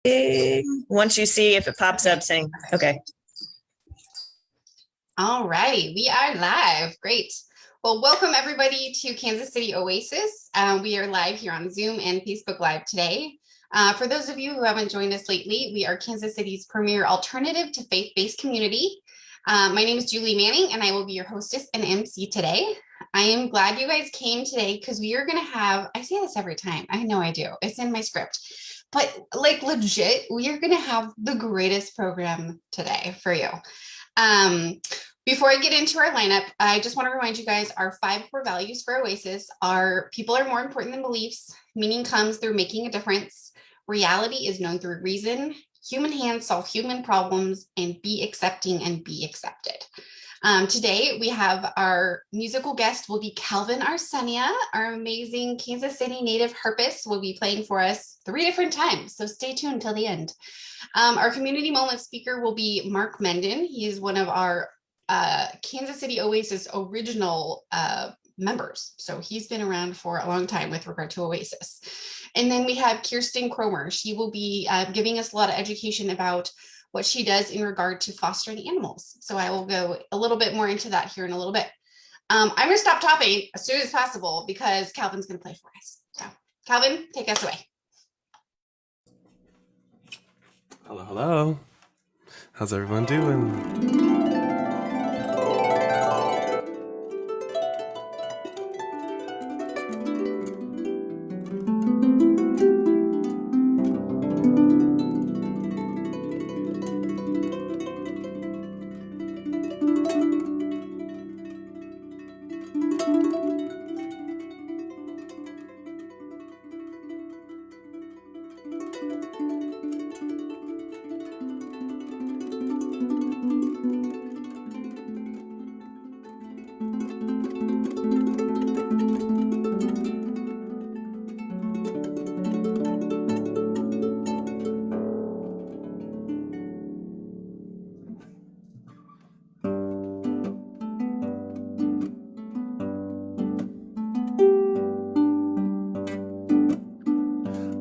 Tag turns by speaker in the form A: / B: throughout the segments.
A: Once you see if it pops up saying, okay.
B: All righty, we are live. Great. Well, welcome everybody to Kansas City Oasis. We are live here on Zoom and Facebook Live today. For those of you who haven't joined us lately, we are Kansas City's premier alternative to faith-based community. My name is Julie Manning, and I will be your hostess and MC today. I am glad you guys came today because we are going to have, I say this every time, I know I do, it's in my script, but like legit, we are going to have the greatest program today for you. Before I get into our lineup, I just want to remind you guys our 5 core values for Oasis are people are more important than beliefs, meaning comes through making a difference, reality is known through reason, human hands solve human problems, and be accepting and be accepted. Today, we have our musical guest will be Calvin Arsenia, our amazing Kansas City native harpist will be playing for us 3 different times, so stay tuned till the end. Our community moment speaker will be Mark Mendon. He is one of our Kansas City Oasis original members, so he's been around for a long time with regard to Oasis. And then we have Kirsten Kromer. She will be giving us a lot of education about what she does in regard to fostering animals. So I will go a little bit more into that here in a little bit. I'm going to stop talking as soon as possible because Calvin's going to play for us. So Calvin, take us away.
C: Hello, hello. How's everyone doing?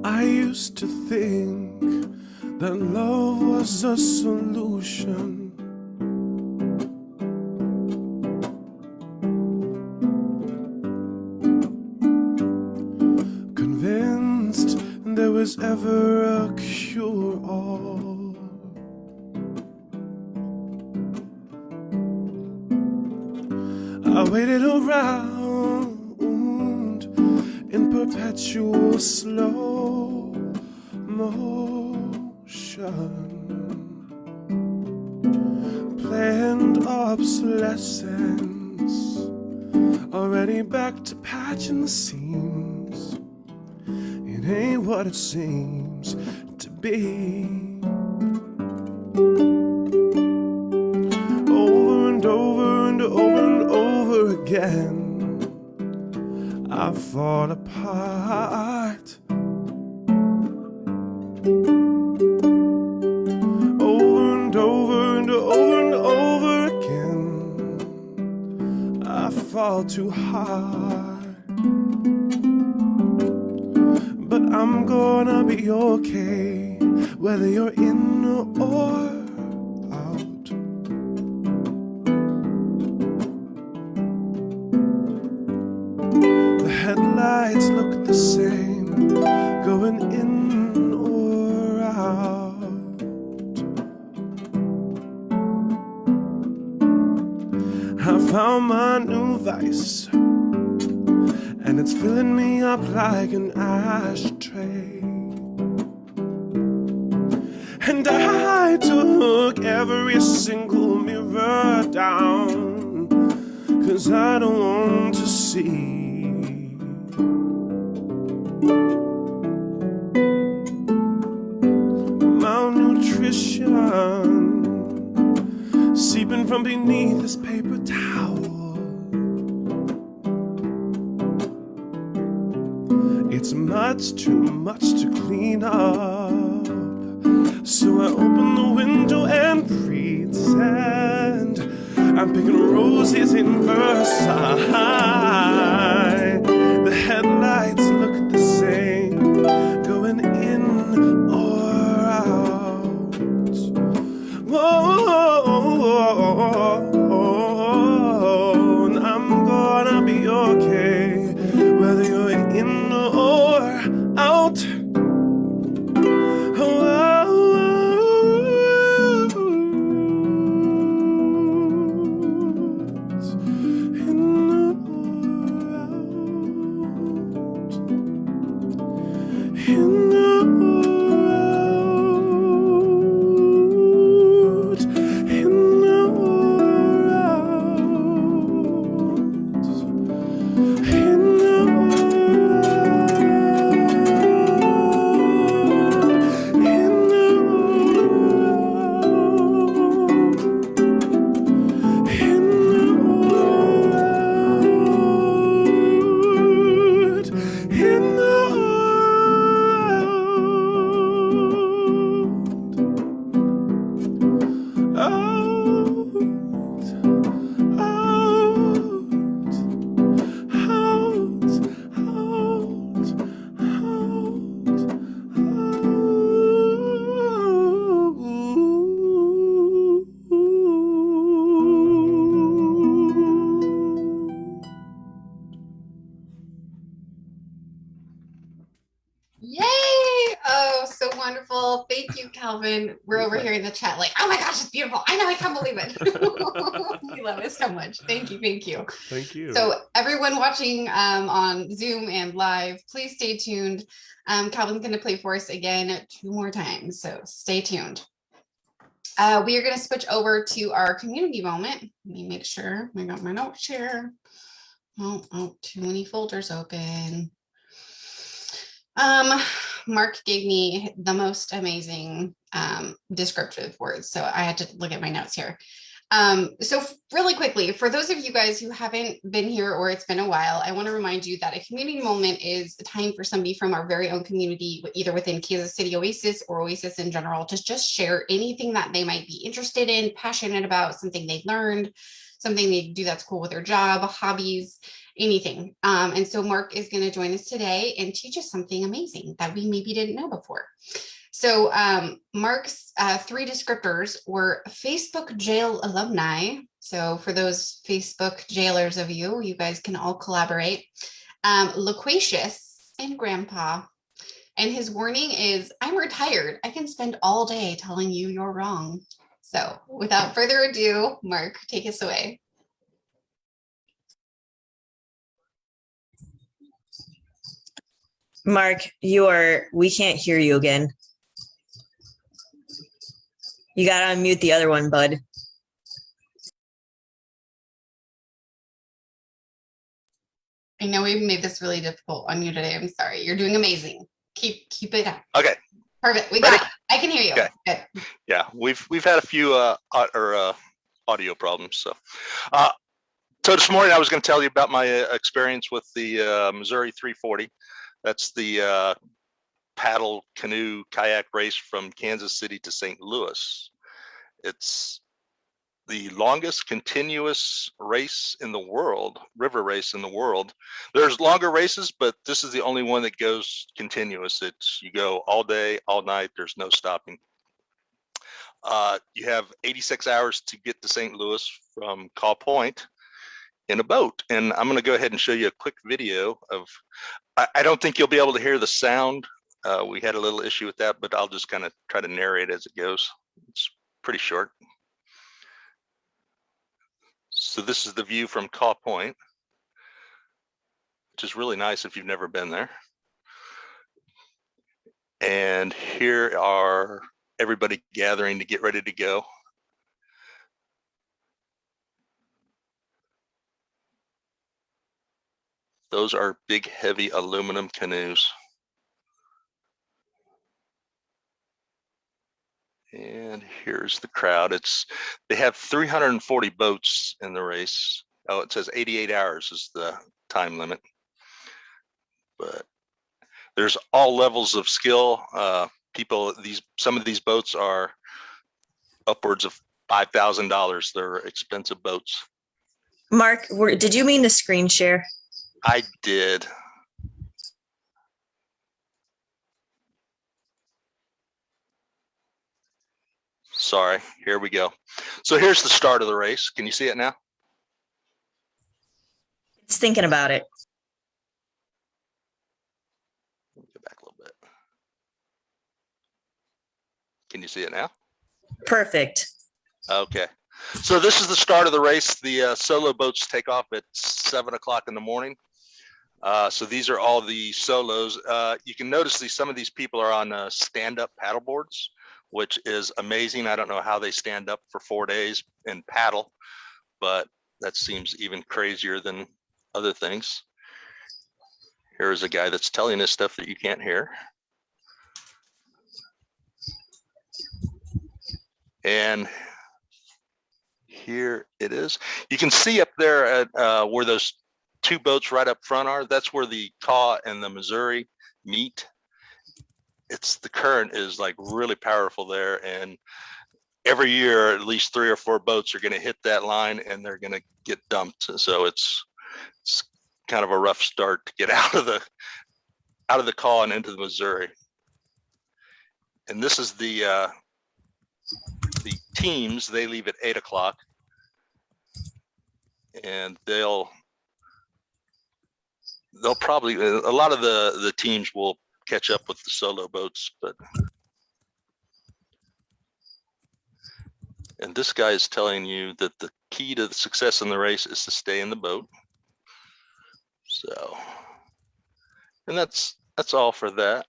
C: I used to think that love was a solution. Convinced there was ever a cure-all. I waited around in perpetual slow motion, planned obsolescence, already back to patching the seams. It ain't what it seems to be. Over and over and over and over again, I fall apart. Over and over and over and over again, I fall too hard. But I'm gonna be okay, whether you're in or out. The headlights look the same, going in or out. I found my new vice, and it's filling me up like an ashtray. And I took every single mirror down, 'cause I don't want to see malnutrition seeping from beneath this paper towel. It's much too much to clean up, so I open the window and pretend I'm picking roses in Versailles. The headlights look the same, going in or
B: Oh, thank you, Calvin. We're over here in the chat like, oh my gosh, it's beautiful. I know, I can't believe it. We love it so much. Thank you, thank you.
C: Thank you.
B: So everyone watching on Zoom and live, please stay tuned. Calvin's going to play for us again 2 more times, so stay tuned. We are going to switch over to our community moment. Let me make sure I got my notes here. Oh, too many folders open. Mark gave me the most amazing descriptive words, so I had to look at my notes here. So really quickly, for those of you guys who haven't been here or it's been a while, I want to remind you that a community moment is a time for somebody from our very own community, either within Kansas City Oasis or Oasis in general, to just share anything that they might be interested in, passionate about, something they've learned, something they do that's cool with their job, hobbies, anything. And so Mark is going to join us today and teach us something amazing that we maybe didn't know before. So Mark's 3 descriptors were Facebook jail alumni. So for those Facebook jailers of you, you guys can all collaborate. Loquacious and grandpa. And his warning is, I'm retired. I can spend all day telling you you're wrong. So without further ado, Mark, take us away.
A: Mark, we can't hear you again. You gotta unmute the other one, bud.
B: I know we made this really difficult on you today. I'm sorry. You're doing amazing. Keep it up.
D: Okay.
B: Perfect. We got it. I can hear you.
D: Okay.
B: Good.
D: Yeah, we've had a few audio problems. So this morning I was going to tell you about my experience with the Missouri 340. That's the paddle canoe kayak race from Kansas City to St. Louis. It's the longest continuous race in the world, river race in the world. There's longer races, but this is the only one that goes continuous. You go all day, all night, there's no stopping. You have 86 hours to get to St. Louis from Caw Point in a boat. And I'm gonna go ahead and show you a quick video of, I don't think you'll be able to hear the sound. We had a little issue with that, but I'll just kind of try to narrate as it goes. It's pretty short. So this is the view from Caw Point, which is really nice if you've never been there. And here are everybody gathering to get ready to go. Those are big, heavy aluminum canoes. And here's the crowd. They have 340 boats in the race. Oh, it says 88 hours is the time limit. But there's all levels of skill. Some of these boats are upwards of $5,000. They're expensive boats.
A: Mark, did you mean to screen share?
D: I did. Sorry, here we go. So here's the start of the race. Can you see it now?
A: It's thinking about it.
D: Let me go back a little bit. Can you see it now?
A: Perfect.
D: Okay. So this is the start of the race. The solo boats take off at 7 o'clock in the morning. So these are all the solos. You can notice some of these people are on stand-up paddle boards, which is amazing. I don't know how they stand up for 4 days and paddle, but that seems even crazier than other things. Here's a guy that's telling us stuff that you can't hear. And here it is. You can see up there at where those 2 boats right up front are. That's where the Caw and the Missouri meet. The current is like really powerful there, and every year at least 3 or 4 boats are going to hit that line and they're going to get dumped. So it's kind of a rough start to get out of the Caw and into the Missouri. And this is the teams. They leave at 8 o'clock, and they'll probably, a lot of the teams will catch up with the solo boats, but And this guy is telling you that the key to the success in the race is to stay in the boat. So, and that's all for that.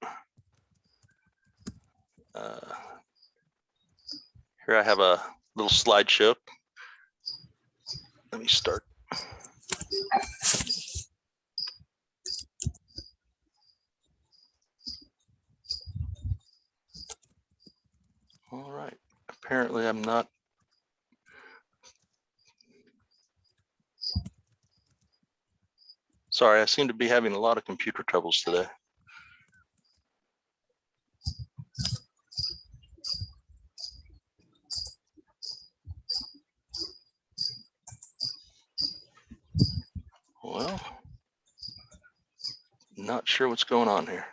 D: Here I have a little slideshow. Let me start. All right. Apparently I'm not. Sorry, I seem to be having a lot of computer troubles today. Well, not sure what's going on here.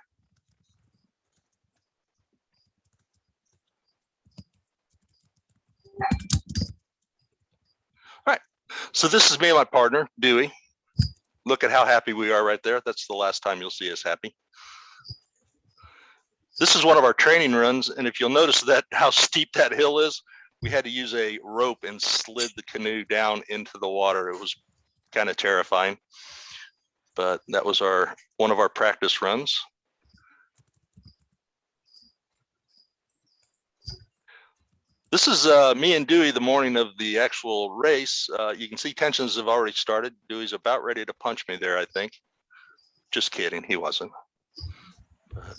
D: All right, so this is me and my partner, Dewey. Look at how happy we are right there. That's the last time you'll see us happy. This is one of our training runs, and if you'll notice that how steep that hill is, we had to use a rope and slid the canoe down into the water. It was kind of terrifying, but that was one of our practice runs. This is me and Dewey the morning of the actual race. You can see tensions have already started. Dewey's about ready to punch me there, I think. Just kidding, he wasn't. But,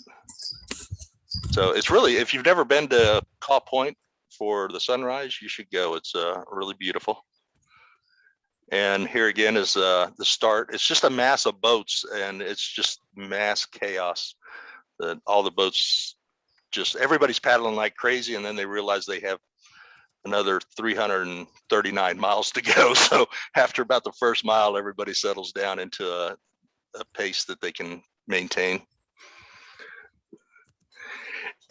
D: so it's really, if you've never been to Caw Point for the sunrise, you should go. It's really beautiful. And here again is the start. It's just a mass of boats, and it's just mass chaos. All the boats, just everybody's paddling like crazy, and then they realize they have another 339 miles to go. So after about the first mile, everybody settles down into a pace that they can maintain.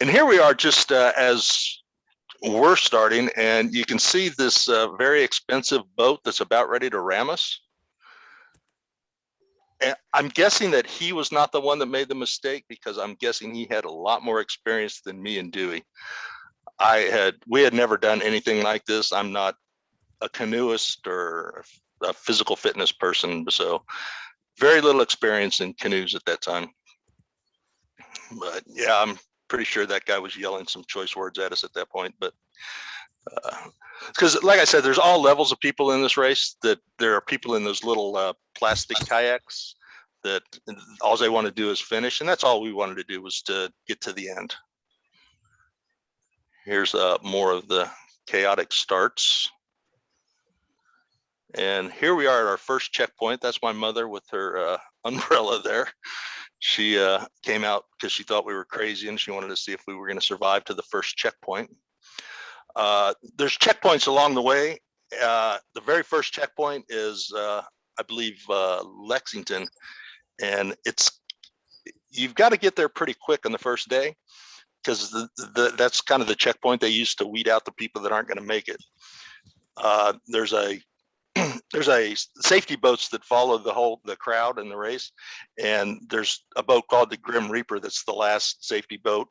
D: And here we are just as we're starting, and you can see this very expensive boat that's about ready to ram us. And I'm guessing that he was not the one that made the mistake, because I'm guessing he had a lot more experience than me and Dewey. We had never done anything like this. I'm not a canoeist or a physical fitness person, so very little experience in canoes at that time. But yeah, I'm pretty sure that guy was yelling some choice words at us at that point. But because like I said, there's all levels of people in this race. That there are people in those little plastic kayaks that all they want to do is finish, and that's all we wanted to do, was to get to the end. Here's more of the chaotic starts. And here we are at our first checkpoint. That's my mother with her umbrella there. She came out because she thought we were crazy, and she wanted to see if we were going to survive to the first checkpoint. There's checkpoints along the way. The very first checkpoint is, I believe, Lexington, and you've got to get there pretty quick on the first day, because that's kind of the checkpoint they use to weed out the people that aren't going to make it. There's a safety boats that follow the crowd in the race, and there's a boat called the Grim Reaper that's the last safety boat.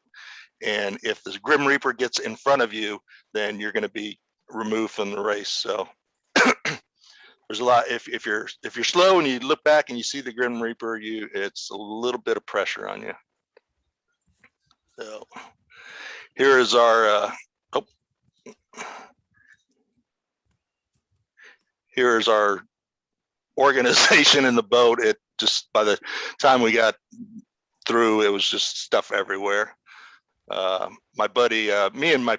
D: And if the Grim Reaper gets in front of you, then you're going to be removed from the race. So there's a lot. If you're slow and you look back and you see the Grim Reaper, it's a little bit of pressure on you. So here is our here is our organization in the boat. It just, by the time we got through, it was just stuff everywhere. Me and my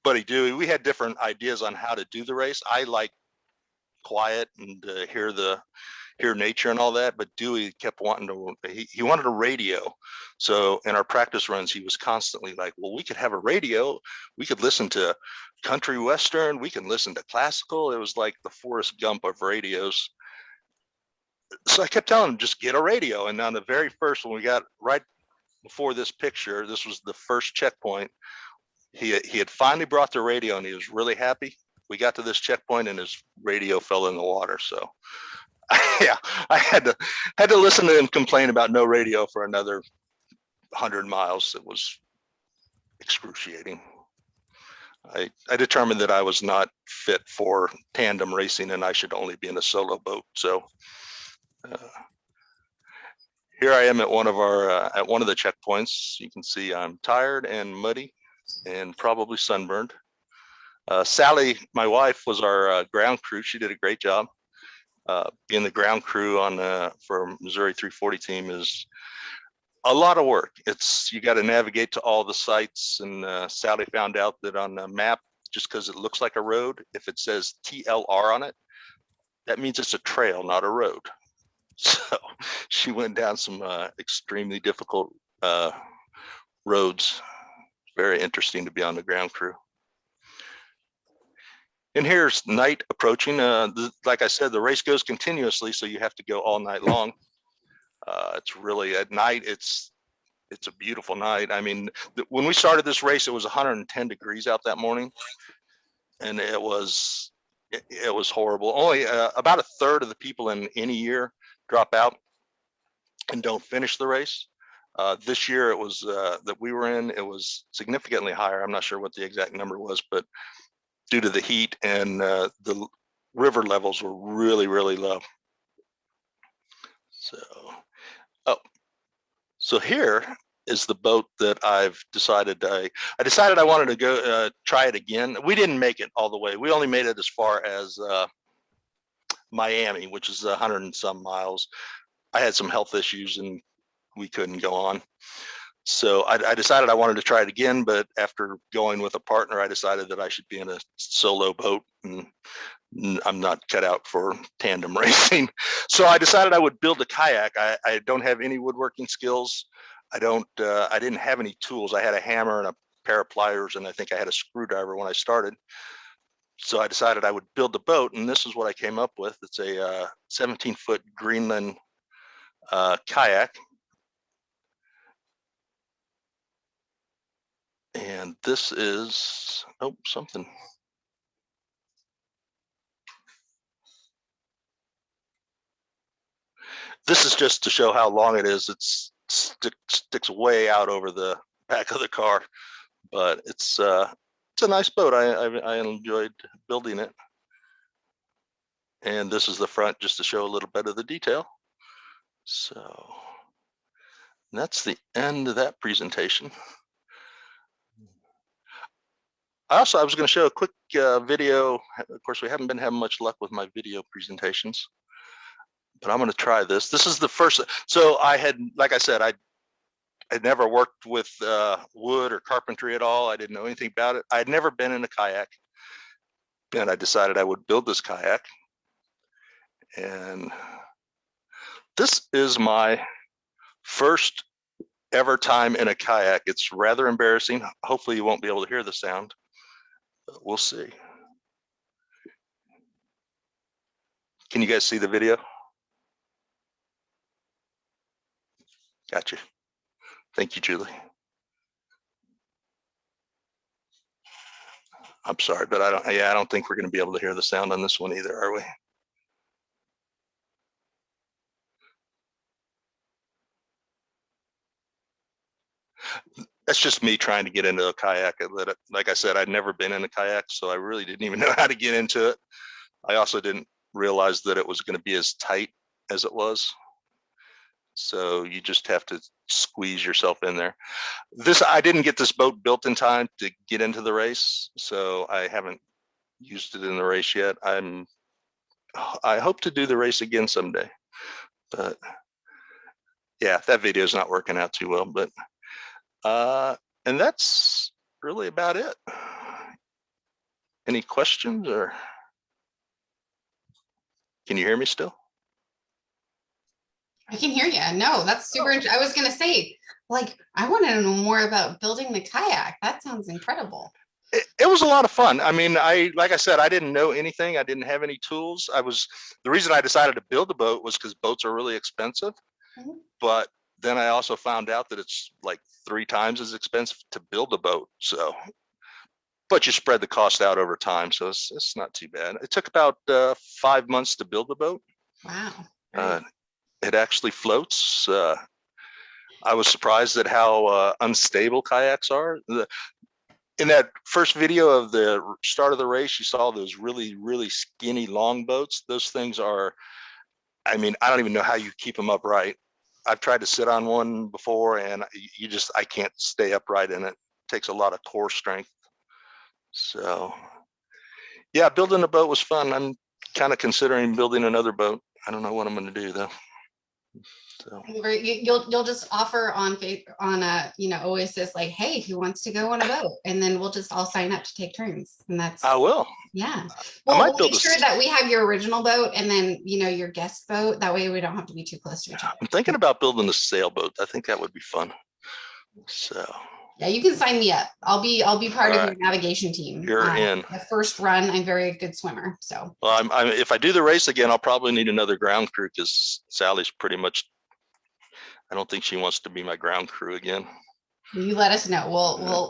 D: buddy Dewey, we had different ideas on how to do the race. I like quiet and hear nature and all that, but Dewey kept wanting to, he wanted a radio. So in our practice runs, he was constantly like, well, we could have a radio. We could listen to country western. We can listen to classical. It was like the Forrest Gump of radios. So I kept telling him, just get a radio. And on the very first one, we got right before this picture, this was the first checkpoint. He had finally brought the radio, and he was really happy. We got to this checkpoint, and his radio fell in the water. So yeah, I had to listen to him complain about no radio for another 100 miles. It was excruciating. I determined that I was not fit for tandem racing and I should only be in a solo boat. So here I am at one of the checkpoints. You can see I'm tired and muddy and probably sunburned. Sally, my wife, was our ground crew. She did a great job. Being the ground crew for Missouri 340 team is a lot of work. You got to navigate to all the sites, and Sally found out that on the map, just because it looks like a road, if it says TLR on it, that means it's a trail, not a road. So she went down some extremely difficult roads. Very interesting to be on the ground crew. And here's night approaching. Like I said, the race goes continuously, so you have to go all night long. It's really at night. It's a beautiful night. I mean, when we started this race, it was 110 degrees out that morning, and it was horrible. Only about a third of the people in any year drop out and don't finish the race. This year, it was that we were in, it was significantly higher. I'm not sure what the exact number was, but due to the heat and the river levels were really, really low. So here is the boat that I've decided I wanted to go try it again. We didn't make it all the way. We only made it as far as Miami, which is 100 and some miles. I had some health issues and we couldn't go on. So I decided I wanted to try it again, but after going with a partner, I decided that I should be in a solo boat, and I'm not cut out for tandem racing. So I decided I would build a kayak. I don't have any woodworking skills. I didn't have any tools. I had a hammer and a pair of pliers, and I think I had a screwdriver when I started. So I decided I would build the boat, and this is what I came up with. It's a 17-foot Greenland kayak. And this is, something. This is just to show how long it is. It sticks way out over the back of the car, but it's a nice boat. I enjoyed building it. And this is the front, just to show a little bit of the detail. So that's the end of that presentation. I was going to show a quick video. Of course, we haven't been having much luck with my video presentations, but I'm going to try this. This is the first. So like I said, I'd never worked with wood or carpentry at all. I didn't know anything about it. I'd never been in a kayak, and I decided I would build this kayak. And this is my first ever time in a kayak. It's rather embarrassing. Hopefully you won't be able to hear the sound. We'll see. Can you guys see the video? Gotcha. Thank you, Julie. I'm sorry, but I don't think we're going to be able to hear the sound on this one either, are we? That's just me trying to get into a kayak. Like I said, I'd never been in a kayak, so I really didn't even know how to get into it. I also didn't realize that it was going to be as tight as it was. So you just have to squeeze yourself in there. I didn't get this boat built in time to get into the race, so I haven't used it in the race yet. I hope to do the race again someday, but yeah, that video is not working out too well, but and that's really about it. Any questions, or can you hear me still?
B: I can hear you. No, that's super interesting. I was going to say, like, I want to know more about building the kayak. That sounds incredible.
D: It was a lot of fun. I mean, like I said, I didn't know anything. I didn't have any tools. The reason I decided to build a boat was because boats are really expensive. Mm-hmm. But then I also found out that it's like 3 times as expensive to build a boat. So, but you spread the cost out over time, so it's not too bad. It took about 5 months to build the boat.
B: Wow.
D: It actually floats. I was surprised at how unstable kayaks are. in that first video of the start of the race, you saw those really, really skinny long boats. Those things are, I mean, I don't even know how you keep them upright. I've tried to sit on one before and I can't stay upright in it. It takes a lot of core strength. So yeah, building a boat was fun. I'm kind of considering building another boat. I don't know what I'm going to do though. So
B: You'll just offer on Oasis, like, hey, who wants to go on a boat, and then we'll just all sign up to take turns, and that's.
D: I will.
B: Yeah,
D: I might
B: we'll make sure that we have your original boat and then your guest boat. That way we don't have to be too close to each other.
D: I'm thinking about building a sailboat. I think that would be fun. So
B: yeah, you can sign me up. I'll be part of your navigation team.
D: You're in.
B: The first run, I'm very good swimmer. So
D: well, if I do the race again, I'll probably need another ground crew because Sally's pretty much. I don't think she wants to be my ground crew again.
B: You let us know.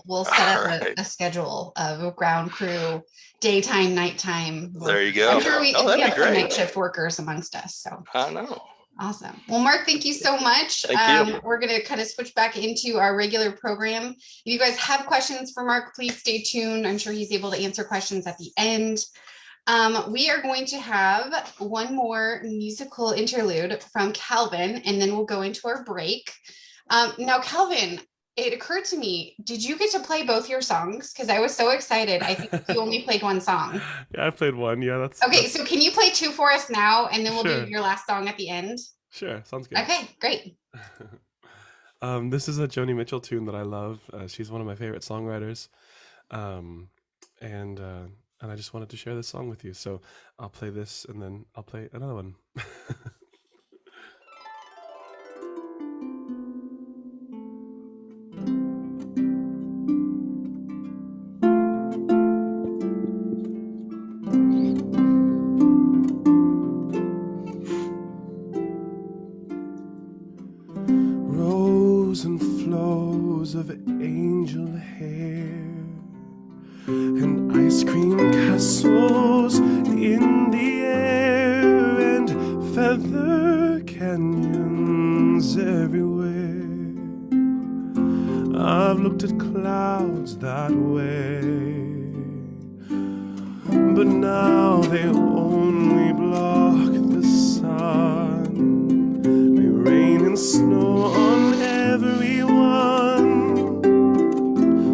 B: We'll set up a schedule of a ground crew, daytime, nighttime.
D: There you go.
B: I'm sure we have
D: great.
B: some night shift workers amongst us. So
D: I know.
B: Awesome. Well, Mark, thank you so much.
D: Thank you.
B: We're going to kind of switch back into our regular program. If you guys have questions for Mark, please stay tuned. I'm sure he's able to answer questions at the end. We are going to have one more musical interlude from Calvin, and then we'll go into our break. Now, Calvin, it occurred to me, did you get to play both your songs? Because I was so excited. I think you only played one song.
C: Yeah, I played one. Yeah, that's
B: okay. So can you play two for us now, and then we'll
C: Sure.
B: do your last song at the end?
C: Sure, sounds good.
B: Okay, great.
C: This is a Joni Mitchell tune that I love. She's one of my favorite songwriters, and I just wanted to share this song with you. So I'll play this, and then I'll play another one. Rows and flows of angel hair and ice cream castles in the air and feather canyons everywhere. I've looked at clouds that way, but now they only block the sun. They rain and snow on everyone.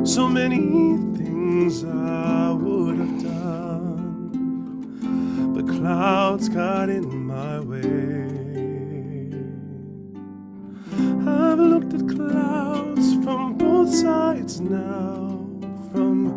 C: So many things I would have done, but clouds got in my way. I've looked at clouds from both sides now, from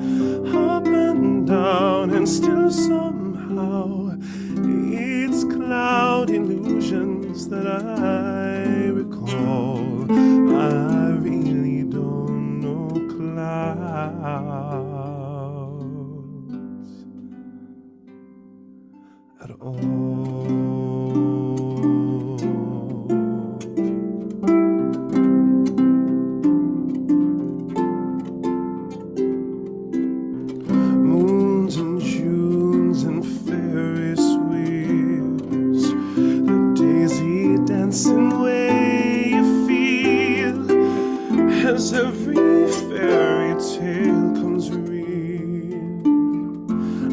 C: up and down, and still somehow it's cloud illusions that I recall. I really don't know clouds at all. Moons and Junes and Ferris wheels, the daisy dancing way you feel as every fairy tale comes real.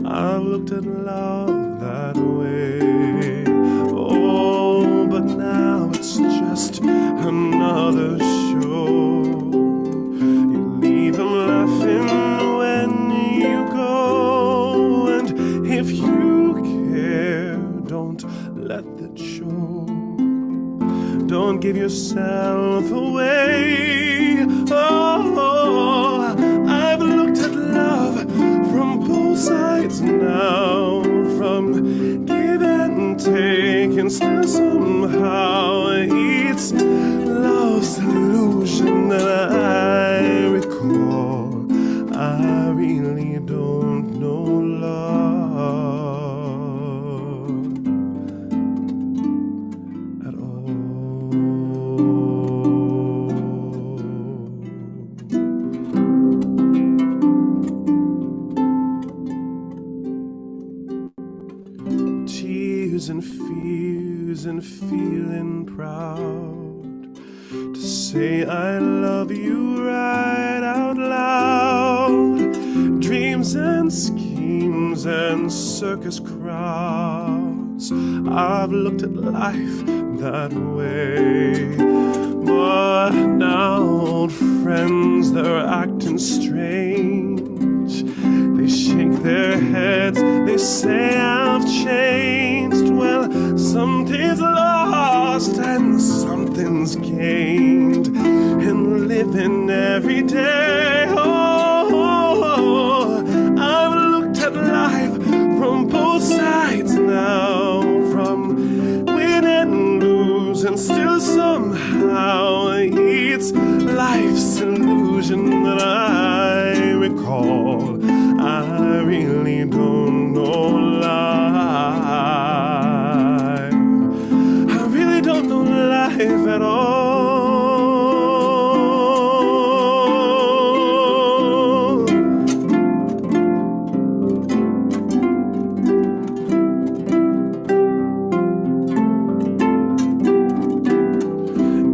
C: I've looked at love that way, oh, but now it's just another show. You leave them laughing when you go, and if you care, don't let that show. Don't give yourself away. Oh, I've looked at love from both sides now, from give and take, and still somehow it's love's illusion that I recall. I really don't know love at all. Tears and fears and feeling proud to say I love you right out loud. and schemes and circus crowds. I've looked at life that way. But now old friends, they're acting strange. They shake their heads, they say I've changed. Well, something's lost and something's gained in living every day. Oh, I've looked at life from both sides now, from win and lose, and still somehow it's life's illusion that I recall. I really don't know life. I really don't know life at all.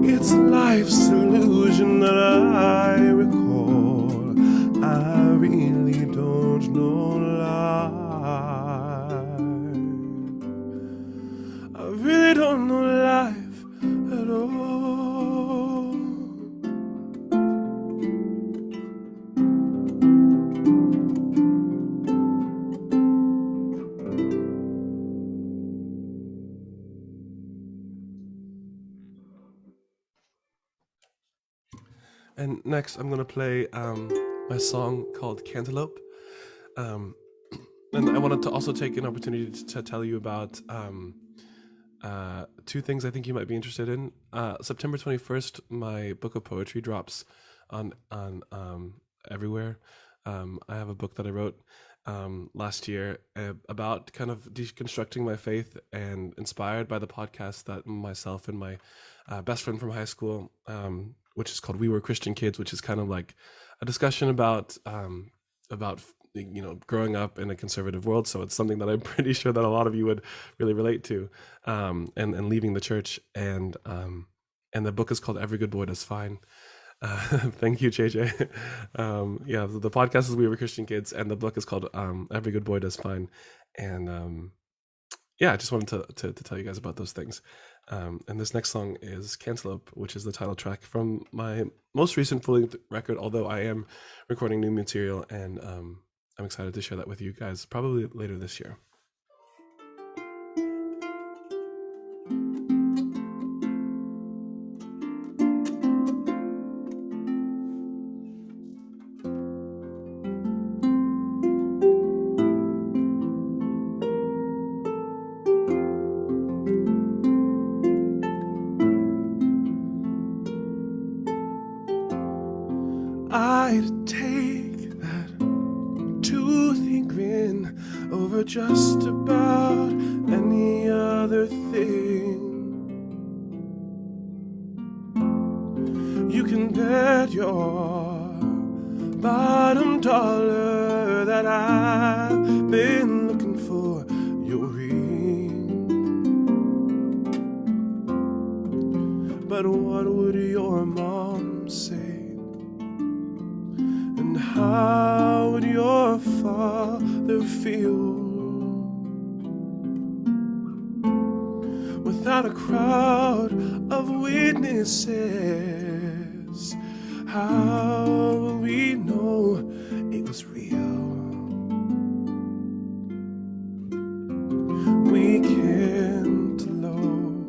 C: It's life's illusion that I recall. I really don't know life. I really don't know life at all. And next, I'm gonna play my song called Cantaloupe. And I wanted to also take an opportunity to tell you about two things I think you might be interested in. September 21st, my book of poetry drops on everywhere. I have a book that I wrote last year about kind of deconstructing my faith, and inspired by the podcast that myself and my best friend from high school, which is called We Were Christian Kids, which is kind of like a discussion about growing up in a conservative world. So it's something that I'm pretty sure that a lot of you would really relate to, and leaving the church. And the book is called Every Good Boy Does Fine. Thank you, JJ. The podcast is We Were Christian Kids, and the book is called Every Good Boy Does Fine. And I just wanted to tell you guys about those things. And this next song is Cantaloupe, which is the title track from my most recent full-length record, although I am recording new material, and I'm excited to share that with you guys probably later this year. I'd take that toothy grin over just about any other thing. You can bet your bottom dollar that I've been looking for your ring. But what would your mom say? And how would your father feel without a crowd of witnesses? How will we know it was real? We can't elope,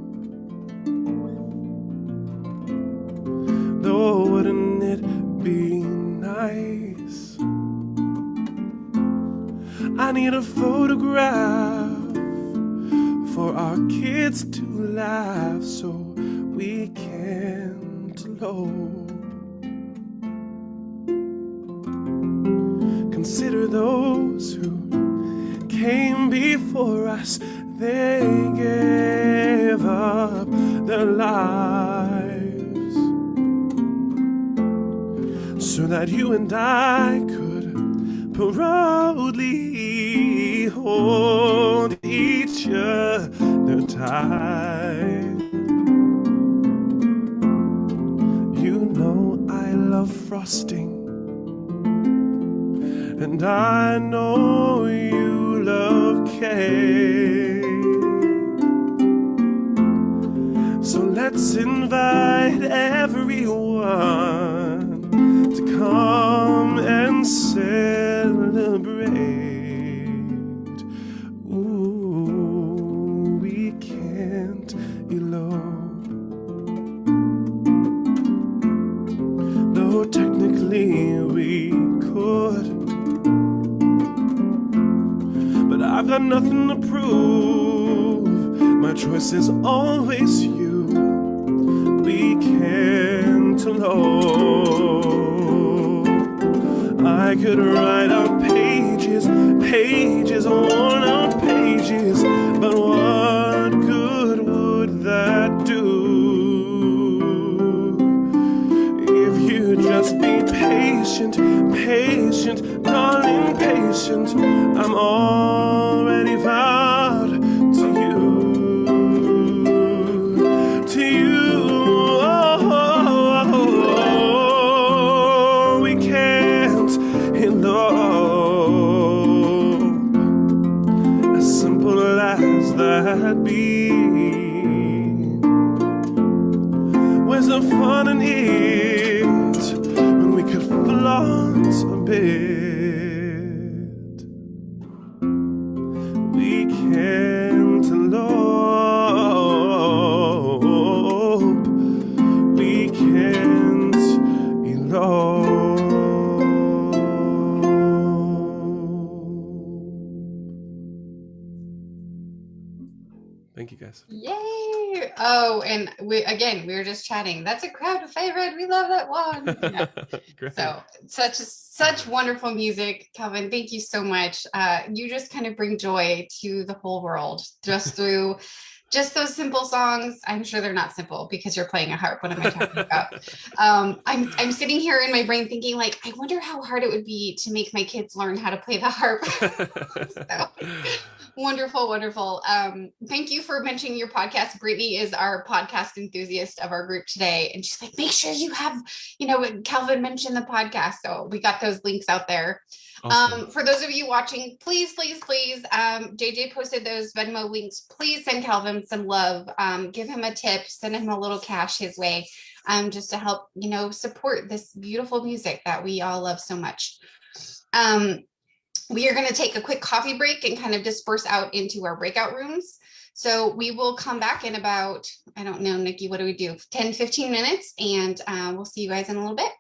C: though wouldn't it be nice? I need a photograph for our kids to laugh, so we can't elope. Consider those who came before us. They gave up their lives so that you and I could proudly hold each other tight. You know I love frosting and I know you love cake. So let's invite everyone to come and celebrate. Ooh, we can't elope, though technically we could. But I've got nothing to prove. My choice is always you. We can't elope. I could write out pages, pages, worn out pages, but what good would that do? If you just be patient, patient, darling, patient, I'm already vowed to you, to you. Oh, we can't elope, as simple as that be. Where's the fun in it when we could flaunt a bit? We can't elope. We can't elope. Thank you, guys.
B: Yay! Oh, and we were just chatting. That's a crowd favorite. We love that one. Yeah.
C: Great.
B: So such wonderful music, Calvin. Thank you so much. You just kind of bring joy to the whole world just through just those simple songs. I'm sure they're not simple because you're playing a harp. What am I talking about? I'm sitting here in my brain thinking, like, I wonder how hard it would be to make my kids learn how to play the harp. So, wonderful, wonderful. Thank you for mentioning your podcast. Brittany is our podcast enthusiast of our group today, and she's like, make sure you have, Calvin mentioned the podcast. So we got those links out there.
C: Awesome.
B: For those of you watching, please, JJ posted those Venmo links. Please send Calvin some love. Give him a tip, send him a little cash his way, just to help, support this beautiful music that we all love so much. We are going to take a quick coffee break and kind of disperse out into our breakout rooms. So we will come back in about, I don't know, Nikki, what do we do? 10, 15 minutes, and we'll see you guys in a little bit.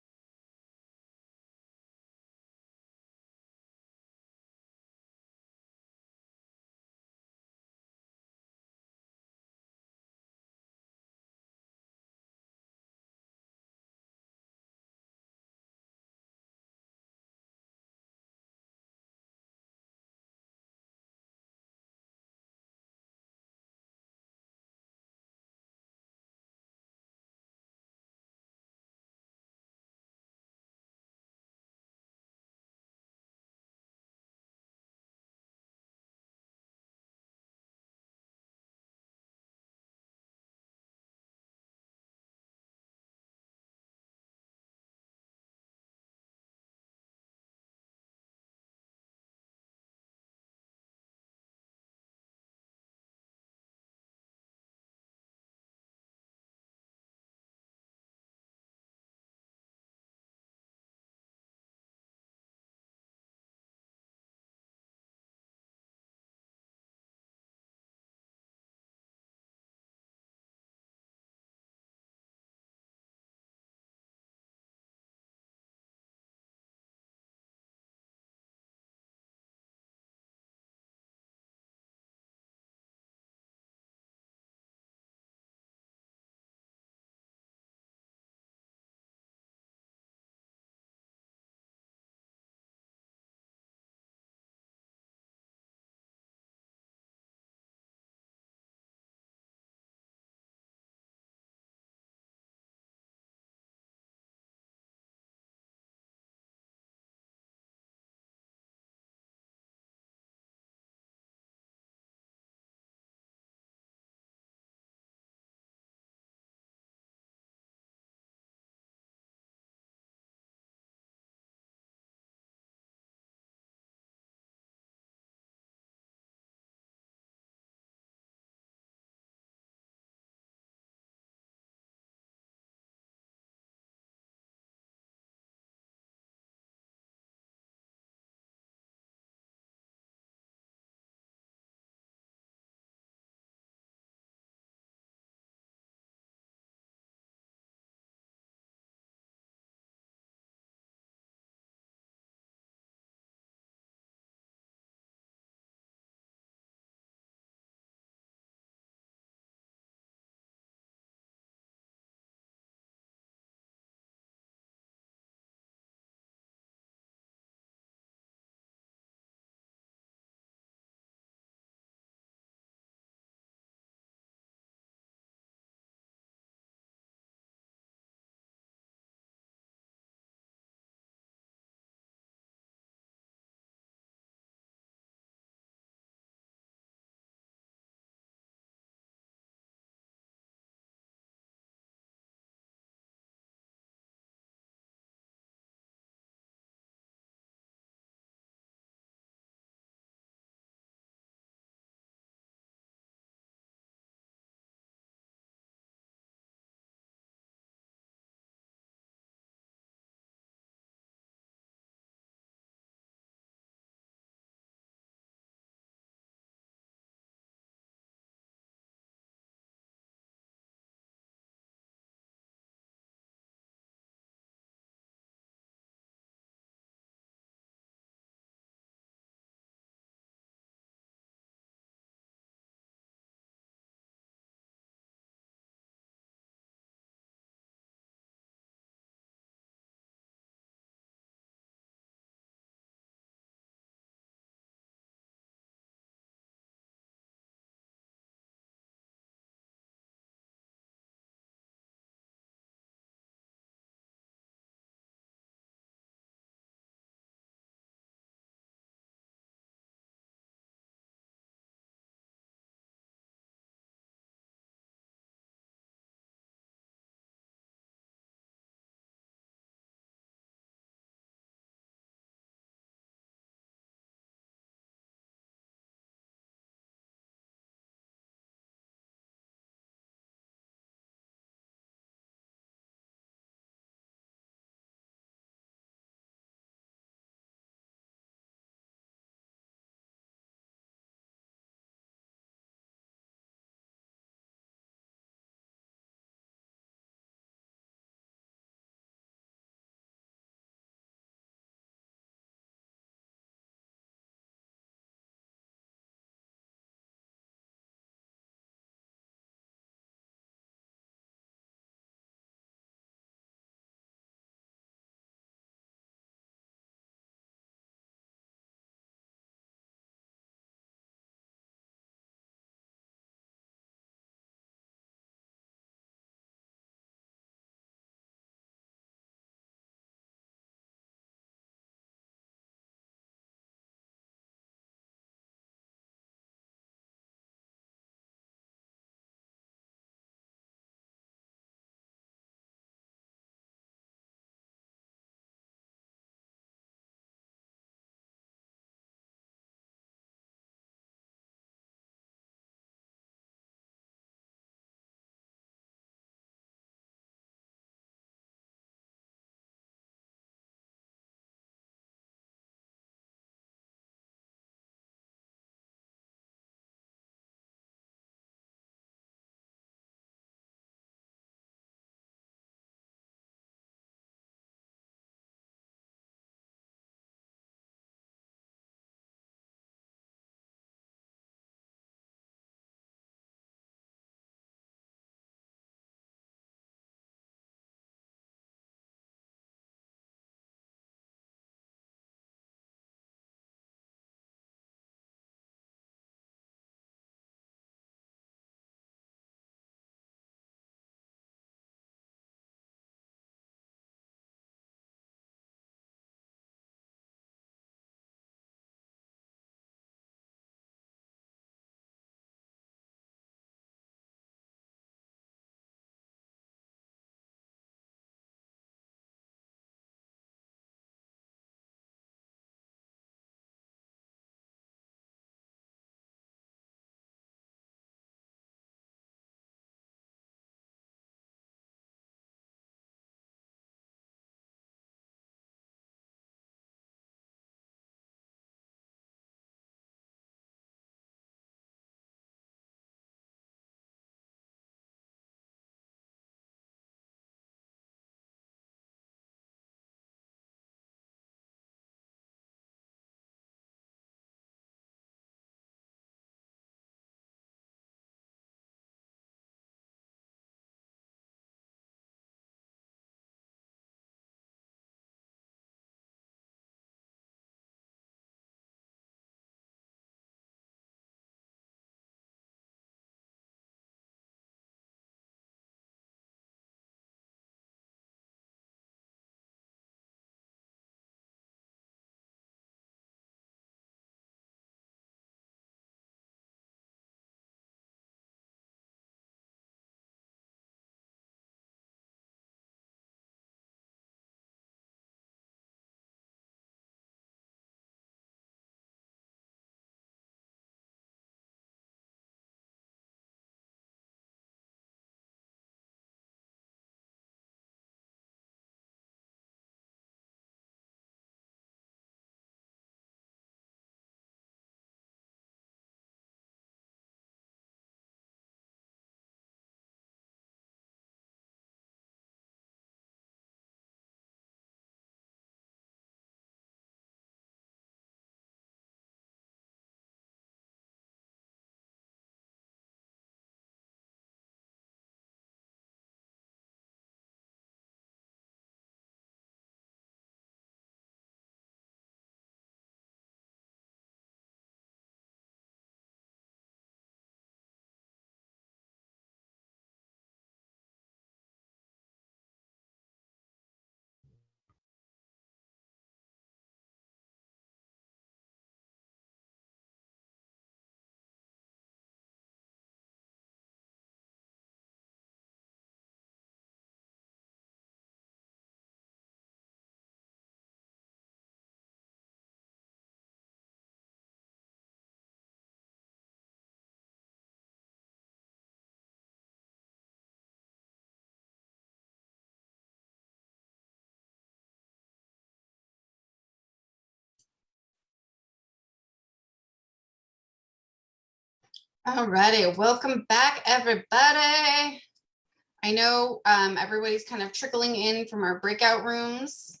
B: Alrighty, welcome back, everybody. I know everybody's kind of trickling in from our breakout rooms.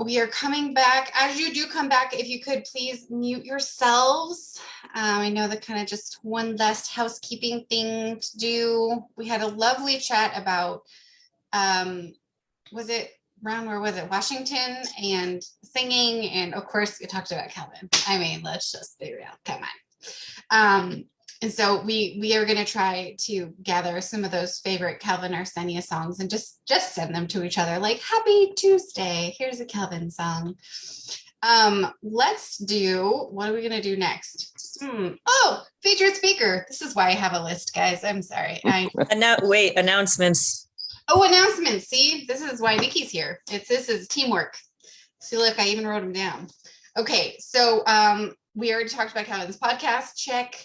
B: We are coming back. As you do come back, if you could please mute yourselves. I know that kind of just one last housekeeping thing to do. We had a lovely chat about, was it Ron, where was it? Washington and singing. And of course, we talked about Calvin. I mean, let's just be real. Come on. And so we are going to try to gather some of those favorite Calvin Arsenia songs and just send them to each other like, happy Tuesday. Here's a Calvin song. Let's do, what are we going to do next? Oh, featured speaker. This is why I have a list, guys. I'm sorry.
A: Wait, announcements.
B: Oh, announcements. See, this is why Nikki's here. This is teamwork. See, look, I even wrote them down. Okay, so we already talked about Calvin's podcast. Check.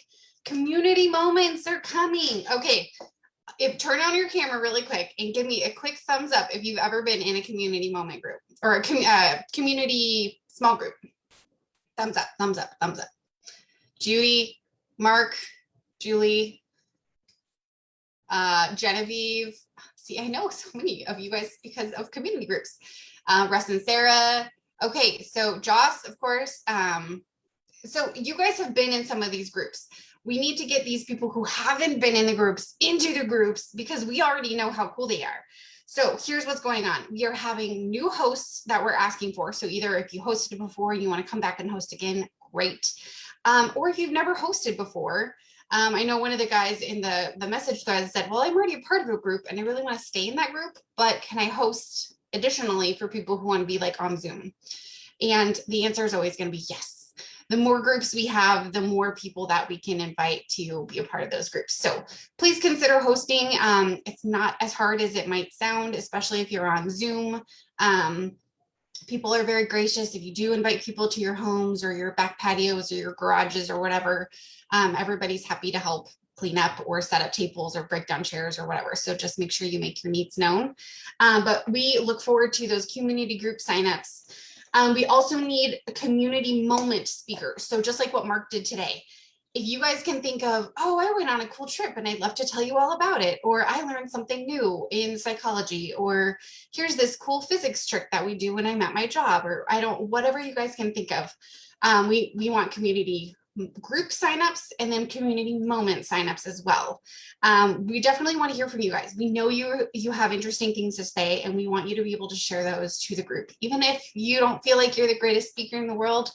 B: Community moments are coming. Okay, turn on your camera really quick and give me a quick thumbs up if you've ever been in a community moment group or a community small group. Thumbs up, thumbs up, thumbs up. Judy, Mark, Julie, Genevieve. See, I know so many of you guys because of community groups. Russ and Sarah. Okay, so Joss, of course. So you guys have been in some of these groups. We need to get these people who haven't been in the groups into the groups because we already know how cool they are. So here's what's going on. We are having new hosts that we're asking for. So either if you hosted before and you want to come back and host again, great. Or if you've never hosted before, I know one of the guys in the message thread said, well, I'm already a part of a group and I really want to stay in that group, but can I host additionally for people who want to be like on Zoom? And the answer is always going to be yes. The more groups we have, the more people that we can invite to be a part of those groups. So please consider hosting. It's not as hard as it might sound, especially if you're on Zoom. People are very gracious. If you do invite people to your homes or your back patios or your garages or whatever, everybody's happy to help clean up or set up tables or break down chairs or whatever. So just make sure you make your needs known. But we look forward to those community group signups. We also need a community moment speaker. So just like what Mark did today, if you guys can think of, oh, I went on a cool trip and I'd love to tell you all about it, or I learned something new in psychology, or here's this cool physics trick that we do when I'm at my job, or whatever you guys can think of. We want community group signups and then community moment signups as well. We definitely want to hear from you guys. We know you have interesting things to say and we want you to be able to share those to the group. Even if you don't feel like you're the greatest speaker in the world,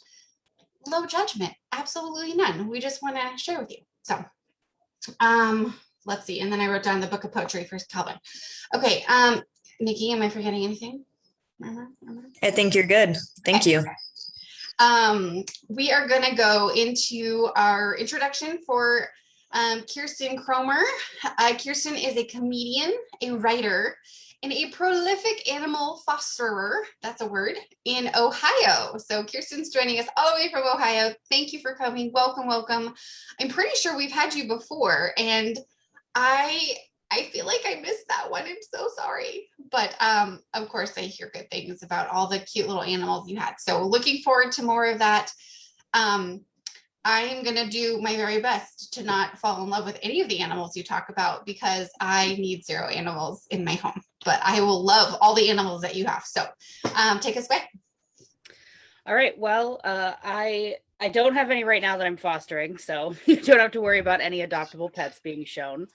B: no judgment, absolutely none. We just want to share with you. So let's see. And then I wrote down the book of poetry for Calvin. Okay, Nikki, am I forgetting anything?
A: I think you're good. Thank you.
B: We are going to go into our introduction for Kirsten Kromer. Kirsten is a comedian, a writer, and a prolific animal fosterer, that's a word, in Ohio. So Kirsten's joining us all the way from Ohio. Thank you for coming. Welcome, welcome. I'm pretty sure we've had you before, and I feel like I missed that one. I'm so sorry. But of course, I hear good things about all the cute little animals you had. So looking forward to more of that. I'm going to do my very best to not fall in love with any of the animals you talk about because I need 0 animals in my home. But I will love all the animals that you have. So take us away.
E: All right. Well, I don't have any right now that I'm fostering, so you don't have to worry about any adoptable pets being shown.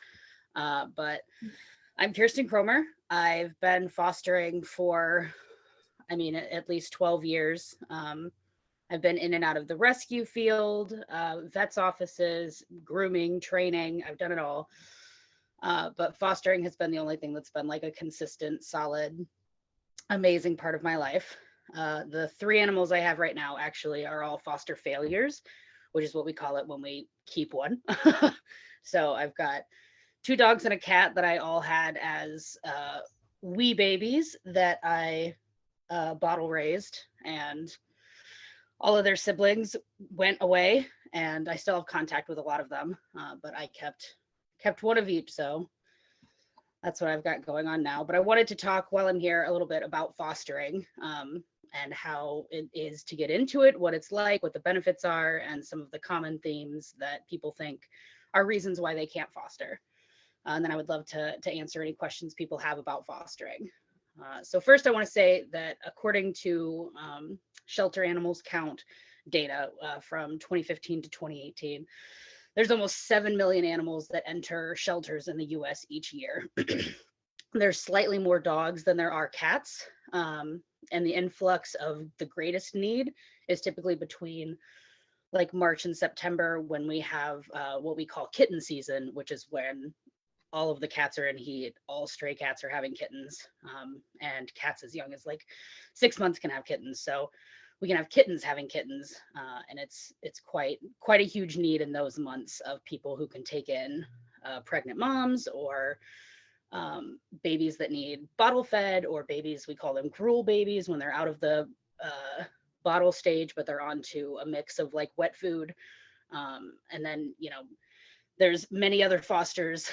E: But I'm Kirsten Kromer. I've been fostering for, at least 12 years. I've been in and out of the rescue field, vets offices, grooming, training. I've done it all. But fostering has been the only thing that's been like a consistent, solid, amazing part of my life. The 3 animals I have right now actually are all foster failures, which is what we call it when we keep one. So I've got 2 dogs and a cat that I all had as wee babies that I bottle raised, and all of their siblings went away, and I still have contact with a lot of them, but I kept one of each. So that's what I've got going on now. But I wanted to talk while I'm here a little bit about fostering. and how it is to get into it, what it's like, what the benefits are, and some of the common themes that people think are reasons why they can't foster. And then I would love to answer any questions people have about fostering. So first, I want to say that according to Shelter Animals Count data from 2015 to 2018, there's almost 7 million animals that enter shelters in the US each year. There's slightly more dogs than there are cats. And the influx of the greatest need is typically between like March and September, when we have what we call kitten season, which is when all of the cats are in heat, all stray cats are having kittens, and cats as young as like 6 months can have kittens. So we can have kittens having kittens, and it's quite a huge need in those months of people who can take in pregnant moms, or babies that need bottle fed, or babies, we call them gruel babies, when they're out of the bottle stage, but they're onto a mix of like wet food. And then, there's many other fosters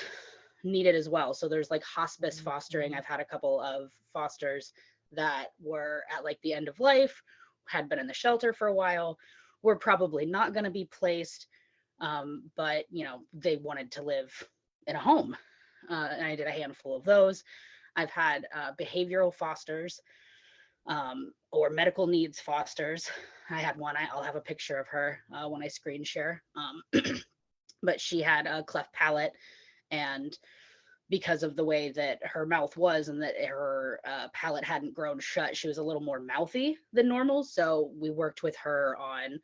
E: needed as well. So there's like hospice fostering. I've had a couple of fosters that were at like the end of life, had been in the shelter for a while, were probably not going to be placed, but they wanted to live in a home, and I did a handful of those. I've had behavioral fosters, or medical needs fosters. I had one, I'll have a picture of her when I screen share, but she had a cleft palate, and because of the way that her mouth was and that her palate hadn't grown shut, she was a little more mouthy than normal. So we worked with her on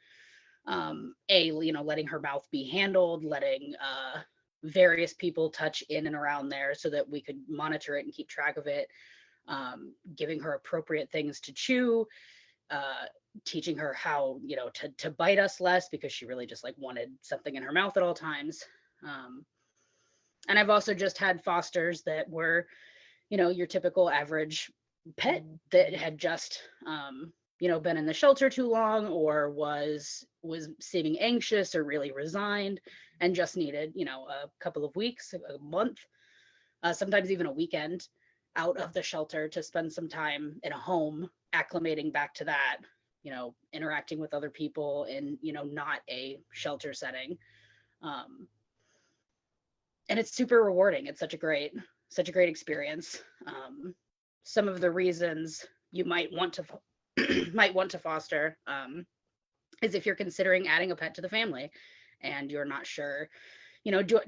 E: letting her mouth be handled, letting various people touch in and around there so that we could monitor it and keep track of it, giving her appropriate things to chew, teaching her how to bite us less, because she really just like wanted something in her mouth at all times. And I've also just had fosters that were, your typical average pet that had just, been in the shelter too long, or was seeming anxious or really resigned, and just needed, a couple of weeks, a month, sometimes even a weekend out of the shelter to spend some time in a home, acclimating back to that, interacting with other people in, not a shelter setting. And it's super rewarding. It's such a great experience. Some of the reasons you might want to foster is if you're considering adding a pet to the family and you're not sure,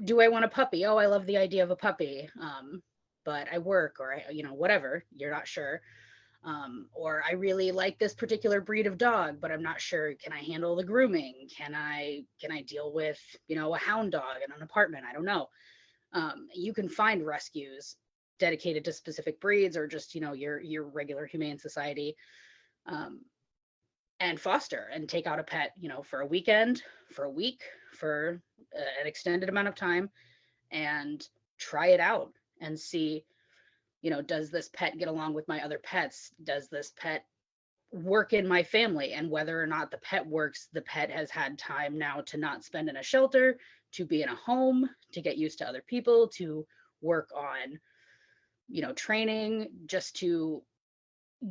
E: do I want a puppy? Oh, I love the idea of a puppy, but I work, or whatever, you're not sure. Or I really like this particular breed of dog, but I'm not sure, can I handle the grooming? Can I deal with, a hound dog in an apartment? I don't know. You can find rescues dedicated to specific breeds, or just, your regular humane society, and foster and take out a pet, for a weekend, for a week, for an extended amount of time, and try it out and see, does this pet get along with my other pets? Does this pet work in my family? And whether or not the pet works, the pet has had time now to not spend in a shelter, to be in a home, to get used to other people, to work on, training, just to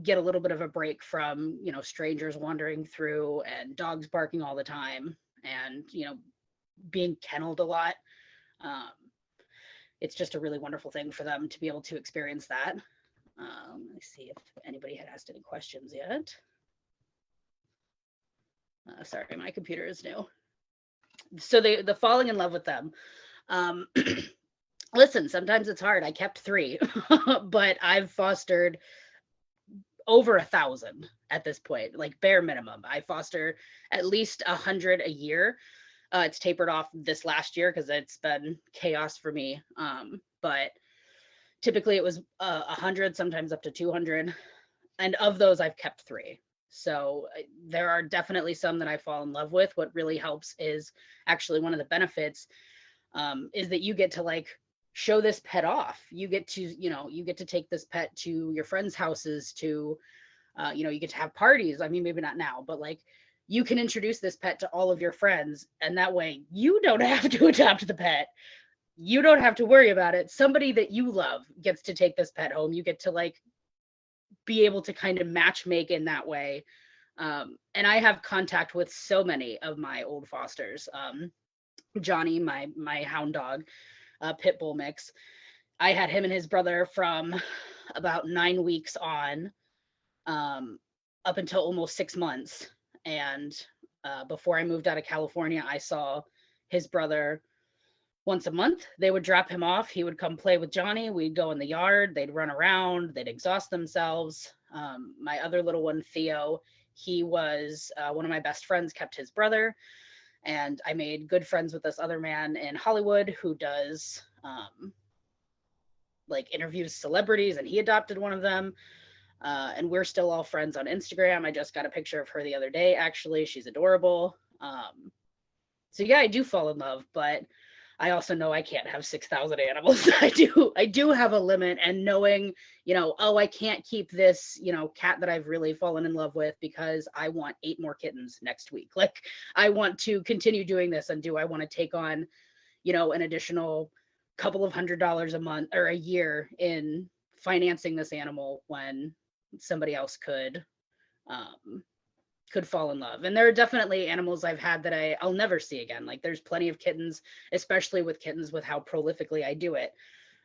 E: get a little bit of a break from, strangers wandering through and dogs barking all the time, and, being kenneled a lot. It's just a really wonderful thing for them to be able to experience that. Let me see if anybody had asked any questions yet. Sorry, my computer is new. So the falling in love with them. Listen, sometimes it's hard. I kept 3, but I've fostered over 1,000 at this point, like bare minimum. I foster at least 100 a year. It's tapered off this last year because it's been chaos for me. But typically it was 100, sometimes up to 200. And of those, I've kept 3. So there are definitely some that I fall in love with. What really helps is actually one of the benefits is that you get to like show this pet off. You get to, you get to take this pet to your friends' houses, to, you get to have parties. I mean, maybe not now, but like you can introduce this pet to all of your friends. And that way you don't have to adopt the pet. You don't have to worry about it. Somebody that you love gets to take this pet home. You get to like be able to kind of match make in that way. And I have contact with so many of my old fosters. Johnny, my hound dog, pit bull mix. I had him and his brother from about 9 weeks on, up until almost 6 months. And before I moved out of California, I saw his brother once a month. They would drop him off. He would come play with Johnny. We'd go in the yard. They'd run around. They'd exhaust themselves. My other little one, Theo, he was one of my best friends, kept his brother. And I made good friends with this other man in Hollywood who does like interviews celebrities, and he adopted one of them. And we're still all friends on Instagram. I just got a picture of her the other day, actually. She's adorable. So yeah, I do fall in love, but I also know I can't have 6,000 animals. I do have a limit, and knowing, oh, I can't keep this, cat that I've really fallen in love with because I want 8 more kittens next week. Like, I want to continue doing this, and do I want to take on, an additional couple of $100s a month or a year in financing this animal when somebody else could fall in love. And there are definitely animals I've had that I'll never see again. Like, there's plenty of kittens, especially with kittens, with how prolifically I do it.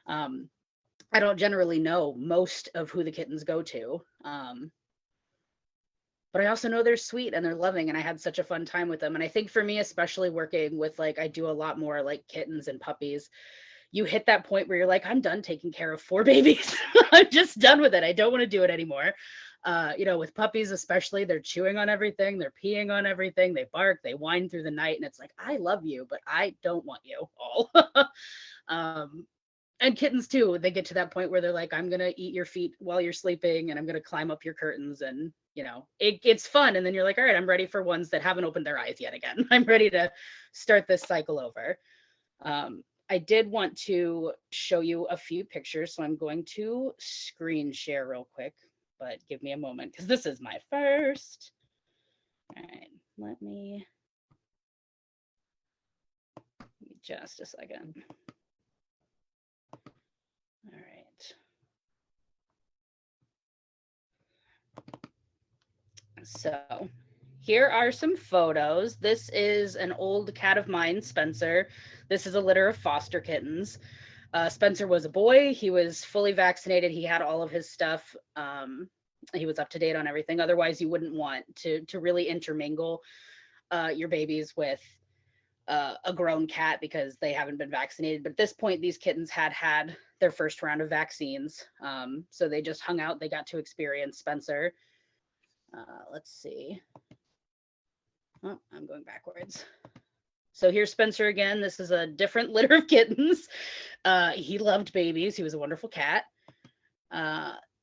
E: I don't generally know most of who the kittens go to. But I also know they're sweet and they're loving, and I had such a fun time with them. And I think for me, especially working with, like, I do a lot more like kittens and puppies, you hit that point where you're like, I'm done taking care of 4 babies. I'm just done with it. I don't want to do it anymore. With puppies, especially, they're chewing on everything. They're peeing on everything. They bark, they whine through the night. And it's like, I love you, but I don't want you all. And kittens too, they get to that point where they're like, I'm going to eat your feet while you're sleeping, and I'm going to climb up your curtains, and, it's fun. And then you're like, all right, I'm ready for ones that haven't opened their eyes yet again. I'm ready to start this cycle over. I did want to show you a few pictures, so I'm going to screen share real quick, but give me a moment because this is my first. All right, let me just a second. All right. So here are some photos. This is an old cat of mine, Spencer. This is a litter of foster kittens. Spencer was a boy. He was fully vaccinated. He had all of his stuff. He was up to date on everything. Otherwise, you wouldn't want to really intermingle your babies with a grown cat because they haven't been vaccinated. But at this point, these kittens had their first round of vaccines. So they just hung out. They got to experience Spencer. Let's see. Oh, I'm going backwards. So here's Spencer again. This is a different litter of kittens. He loved babies. He was a wonderful cat.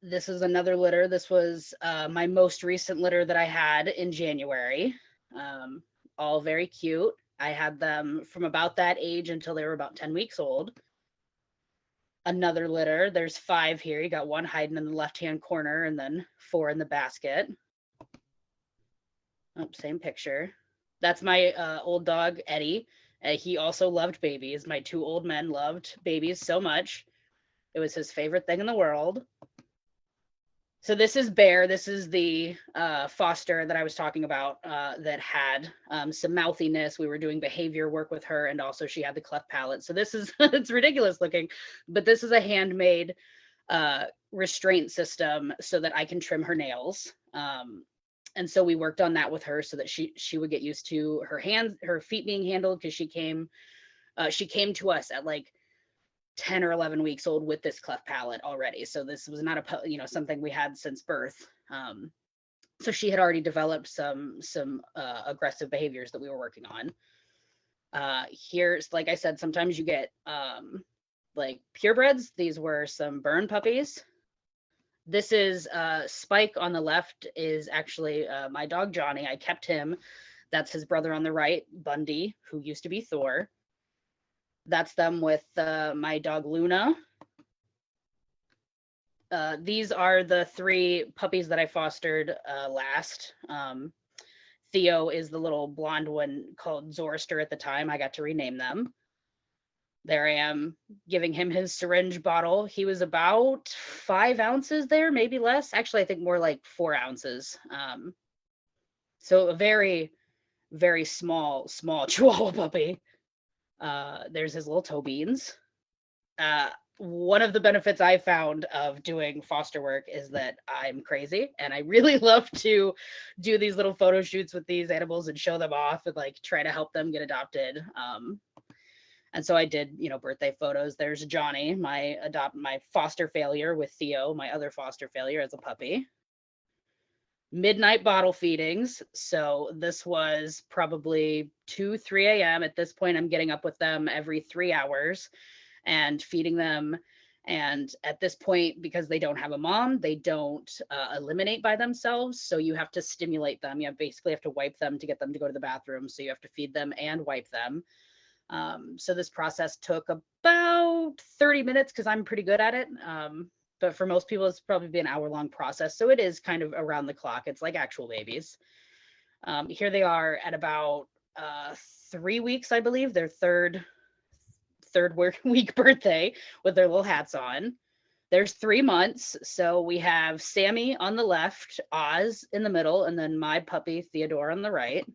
E: This is another litter. This was my most recent litter that I had in January. All very cute. I had them from about that age until they were about 10 weeks old. Another litter. There's 5 here. You got 1 hiding in the left-hand corner and then 4 in the basket. Oh, same picture. That's my old dog, Eddie. He also loved babies. My 2 old men loved babies so much. It was his favorite thing in the world. So this is Bear. This is the foster that I was talking about that had some mouthiness. We were doing behavior work with her, and also she had the cleft palate. So this is, it's ridiculous looking, but this is a handmade restraint system so that I can trim her nails. And so we worked on that with her so that she would get used to her feet being handled, because she came to us at like 10 or 11 weeks old with this cleft palate already. So this was not something we had since birth. So she had already developed some aggressive behaviors that we were working on. Here's, like I said, sometimes you get like purebreds. These were some burn puppies. This is Spike on the left is actually my dog, Johnny. I kept him. That's his brother on the right, Bundy, who used to be Thor. That's them with my dog, Luna. These are the 3 puppies that I fostered last. Theo is the little blonde one called Zoroaster at the time. I got to rename them. there I am giving him his syringe bottle. He was about 5 ounces there, maybe less. Actually, I think more like 4 ounces. So a very, very small Chihuahua puppy. There's his little toe beans. One of the benefits I found of doing foster work is that I'm crazy and I really love to do these little photo shoots with these animals and show them off and like try to help them get adopted. And so I did, birthday photos. There's Johnny, my foster failure, with Theo, my other foster failure as a puppy. Midnight bottle feedings. So this was probably 3 a.m. At this point, I'm getting up with them every 3 hours and feeding them. And at this point, because they don't have a mom, they don't eliminate by themselves. So you have to stimulate them. You basically have to wipe them to get them to go to the bathroom. So you have to feed them and wipe them. So this process took about 30 minutes because I'm pretty good at it. But for most people, it's probably be an hour-long process. So it is kind of around the clock. It's like actual babies. Here they are at about 3 weeks, I believe, their third week birthday with their little hats on. There's 3 months. So we have Sammy on the left, Oz in the middle, and then my puppy, Theodore, on the right.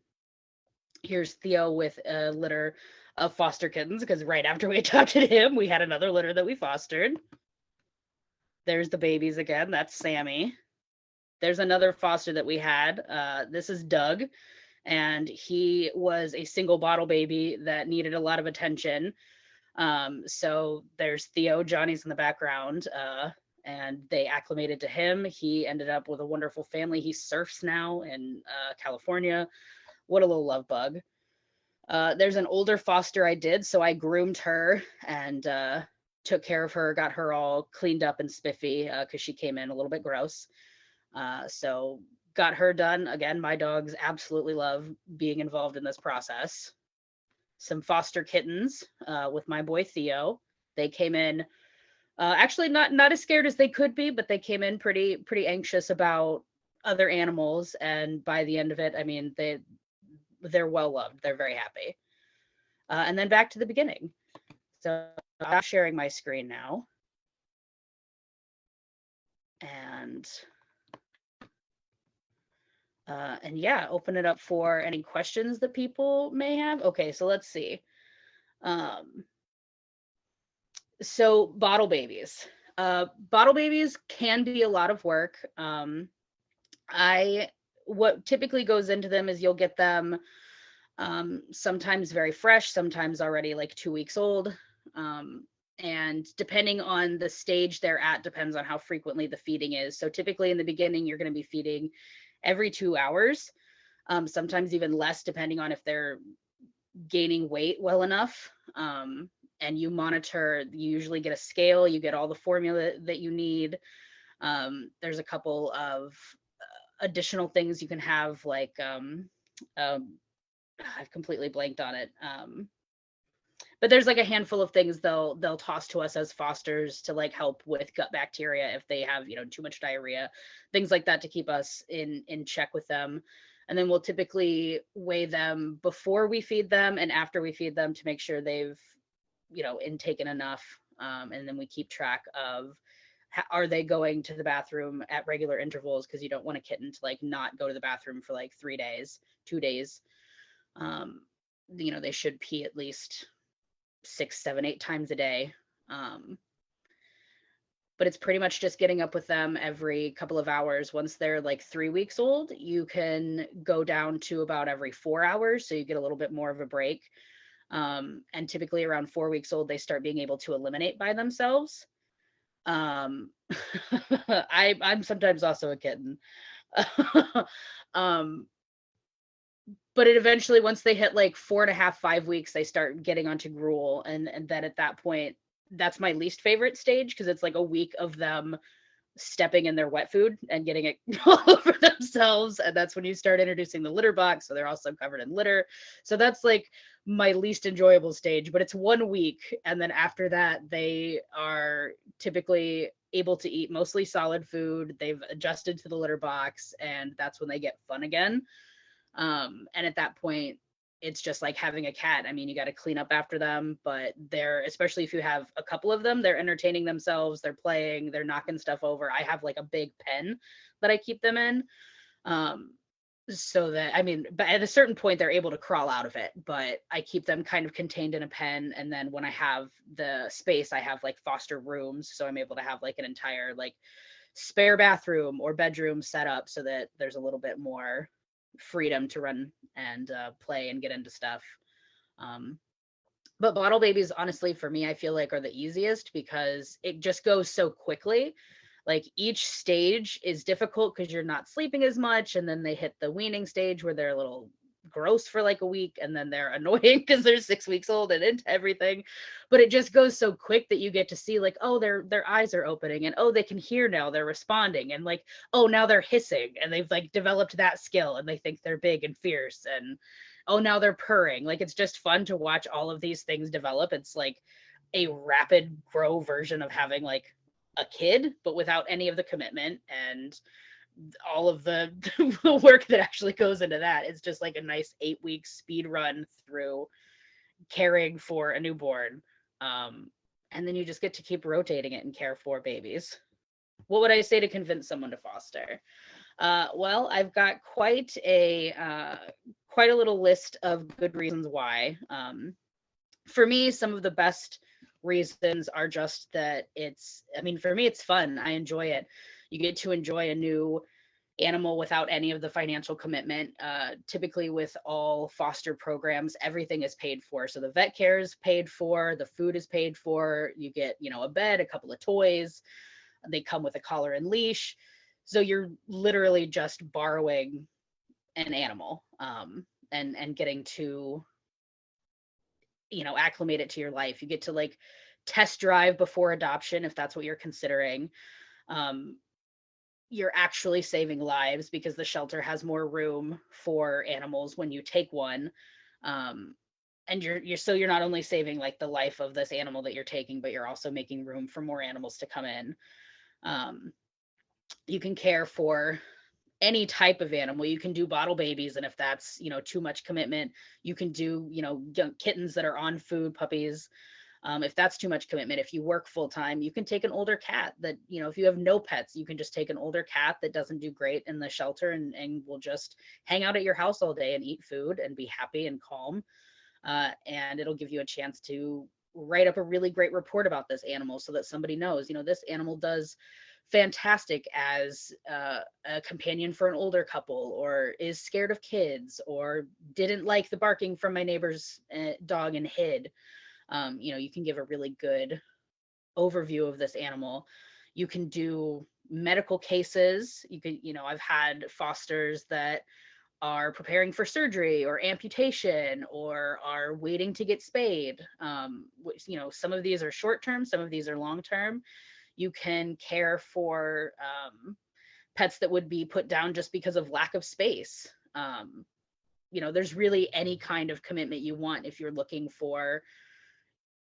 E: Here's Theo with a litter of foster kittens, because right after we adopted him, we had another litter that we fostered. There's the babies again. That's Sammy. There's another foster that we had. This is Doug, and he was a single bottle baby that needed a lot of attention. So there's Theo, Johnny's in the background, and they acclimated to him. He ended up with a wonderful family. He surfs now in California. What a little love bug. There's an older foster I did, so I groomed her and took care of her, got her all cleaned up and spiffy because she came in a little bit gross. So got her done. Again, my dogs absolutely love being involved in this process. Some foster kittens with my boy Theo. They came in actually not as scared as they could be, but they came in pretty anxious about other animals. And by the end of it, I mean, they're well loved. They're very happy. And then back to the beginning. So I'm sharing my screen now. And yeah, open it up for any questions that people may have. Okay, so let's see. So bottle babies. Bottle babies can be a lot of work. What typically goes into them is you'll get them sometimes very fresh, sometimes already like 2 weeks old. And depending on the stage they're at, depends on how frequently the feeding is. So typically in the beginning, you're going to be feeding every 2 hours, sometimes even less, depending on if they're gaining weight well enough. And you monitor, you usually get a scale, you get all the formula that you need. There's a couple of additional things you can have, like I've completely blanked on it. But there's like a handful of things they'll toss to us as fosters to like help with gut bacteria if they have, too much diarrhea, things like that, to keep us in check with them. And then we'll typically weigh them before we feed them and after we feed them to make sure they've, intaken enough. And then we keep track of, are they going to the bathroom at regular intervals? Because you don't want a kitten to like not go to the bathroom for like 3 days, 2 days. They should pee at least 6, 7, 8 times a day. But it's pretty much just getting up with them every couple of hours. Once they're like 3 weeks old, you can go down to about every 4 hours. So you get a little bit more of a break. And typically around 4 weeks old, they start being able to eliminate by themselves. I'm sometimes also a kitten. But it eventually, once they hit like 4.5, 5 weeks, they start getting onto gruel. And then at that point, that's my least favorite stage, because it's like a week of them stepping in their wet food and getting it all over themselves. And that's when you start introducing the litter box. So they're also covered in litter. So that's like my least enjoyable stage, but it's 1 week. And then after that, they are typically able to eat mostly solid food. They've adjusted to the litter box, and that's when they get fun again. And at that point, it's just like having a cat. I mean, you got to clean up after them, but especially if you have a couple of them, they're entertaining themselves, they're playing, they're knocking stuff over. I have like a big pen that I keep them in. So that, I mean, but at a certain point they're able to crawl out of it, but I keep them kind of contained in a pen. And then when I have the space, I have like foster rooms. So I'm able to have like an entire like spare bathroom or bedroom set up so that there's a little bit more freedom to run and play and get into stuff. But bottle babies, honestly, for me, I feel like are the easiest because it just goes so quickly. Like each stage is difficult because you're not sleeping as much, and then they hit the weaning stage where they're a little gross for like a week, and then they're annoying because they're 6 weeks old and into everything. But it just goes so quick that you get to see like, oh, their eyes are opening, and oh, they can hear now, they're responding, and like, oh, now they're hissing, and they've like developed that skill and they think they're big and fierce, and oh, now they're purring. Like it's just fun to watch all of these things develop. It's like a rapid grow version of having like a kid, but without any of the commitment and all of the work that actually goes into that. It's just like a nice 8-week speed run through caring for a newborn. And then you just get to keep rotating it and care for babies. What would I say to convince someone to foster? Well, I've got quite a little list of good reasons why. For me, some of the best reasons are just that for me, it's fun. I enjoy it. You get to enjoy a new animal without any of the financial commitment. Typically with all foster programs, everything is paid for. So the vet care is paid for, the food is paid for, you get, a bed, a couple of toys. They come with a collar and leash. So you're literally just borrowing an animal and getting to acclimate it to your life. You get to like test drive before adoption if that's what you're considering. You're actually saving lives because the shelter has more room for animals when you take one. And you're not only saving like the life of this animal that you're taking, but you're also making room for more animals to come in. You can care for any type of animal. You can do bottle babies, and if that's too much commitment, you can do young kittens that are on food, puppies. If that's too much commitment, if you work full time, you can take an older cat that if you have no pets, you can just take an older cat that doesn't do great in the shelter and will just hang out at your house all day and eat food and be happy and calm, and it'll give you a chance to write up a really great report about this animal so that somebody knows this animal does fantastic as a companion for an older couple, or is scared of kids, or didn't like the barking from my neighbor's dog and hid. You can give a really good overview of this animal. You can do medical cases. You can, I've had fosters that are preparing for surgery or amputation or are waiting to get spayed. Which, some of these are short term, some of these are long term. You can care for pets that would be put down just because of lack of space. There's really any kind of commitment you want. If you're looking for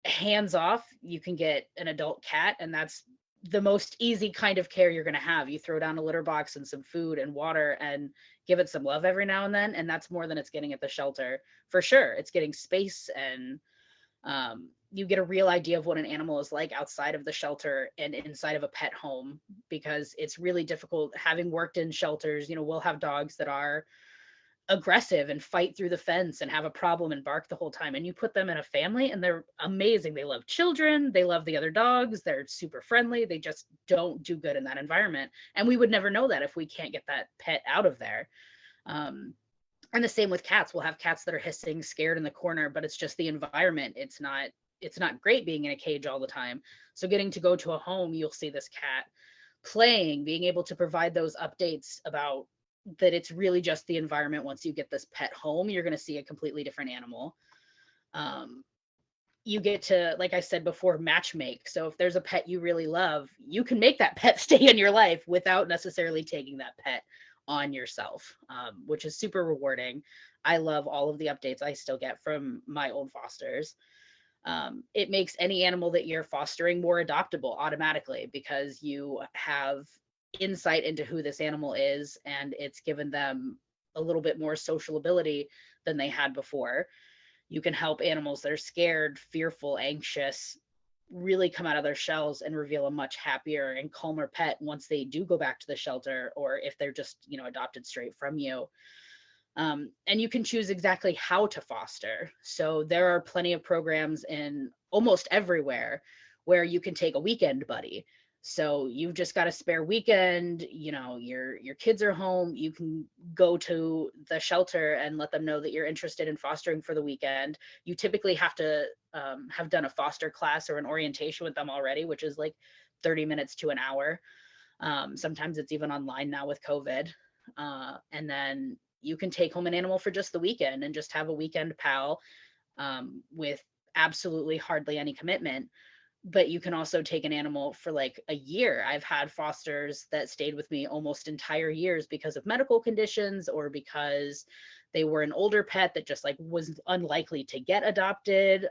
E: hands off, you can get an adult cat, and that's the most easy kind of care you're going to have. You throw down a litter box and some food and water and give it some love every now and then, and that's more than it's getting at the shelter. For sure, it's getting space, and you get a real idea of what an animal is like outside of the shelter and inside of a pet home, because it's really difficult. Having worked in shelters, we'll have dogs that are aggressive and fight through the fence and have a problem and bark the whole time, and you put them in a family and they're amazing. They love children, they love the other dogs, they're super friendly. They just don't do good in that environment, and we would never know that if we can't get that pet out of there. And the same with cats. We'll have cats that are hissing, scared in the corner, but it's just the environment. It's not great being in a cage all the time. So getting to go to a home, you'll see this cat playing, being able to provide those updates about that it's really just the environment. Once you get this pet home, you're going to see a completely different animal. You get to, like I said before, match make. So if there's a pet you really love, you can make that pet stay in your life without necessarily taking that pet on yourself, which is super rewarding. I love all of the updates I still get from my old fosters. It makes any animal that you're fostering more adoptable automatically, because you have insight into who this animal is, and it's given them a little bit more social ability than they had before. You can help animals that are scared, fearful, anxious, really come out of their shells and reveal a much happier and calmer pet once they do go back to the shelter, or if they're just, adopted straight from you. And you can choose exactly how to foster. So there are plenty of programs in almost everywhere where you can take a weekend buddy. So you've just got a spare weekend, your kids are home, you can go to the shelter and let them know that you're interested in fostering for the weekend. You typically have to have done a foster class or an orientation with them already, which is like 30 minutes to an hour. Sometimes it's even online now with COVID. And then you can take home an animal for just the weekend and just have a weekend pal with absolutely hardly any commitment. But you can also take an animal for like a year. I've had fosters that stayed with me almost entire years because of medical conditions, or because they were an older pet that just like was unlikely to get adopted.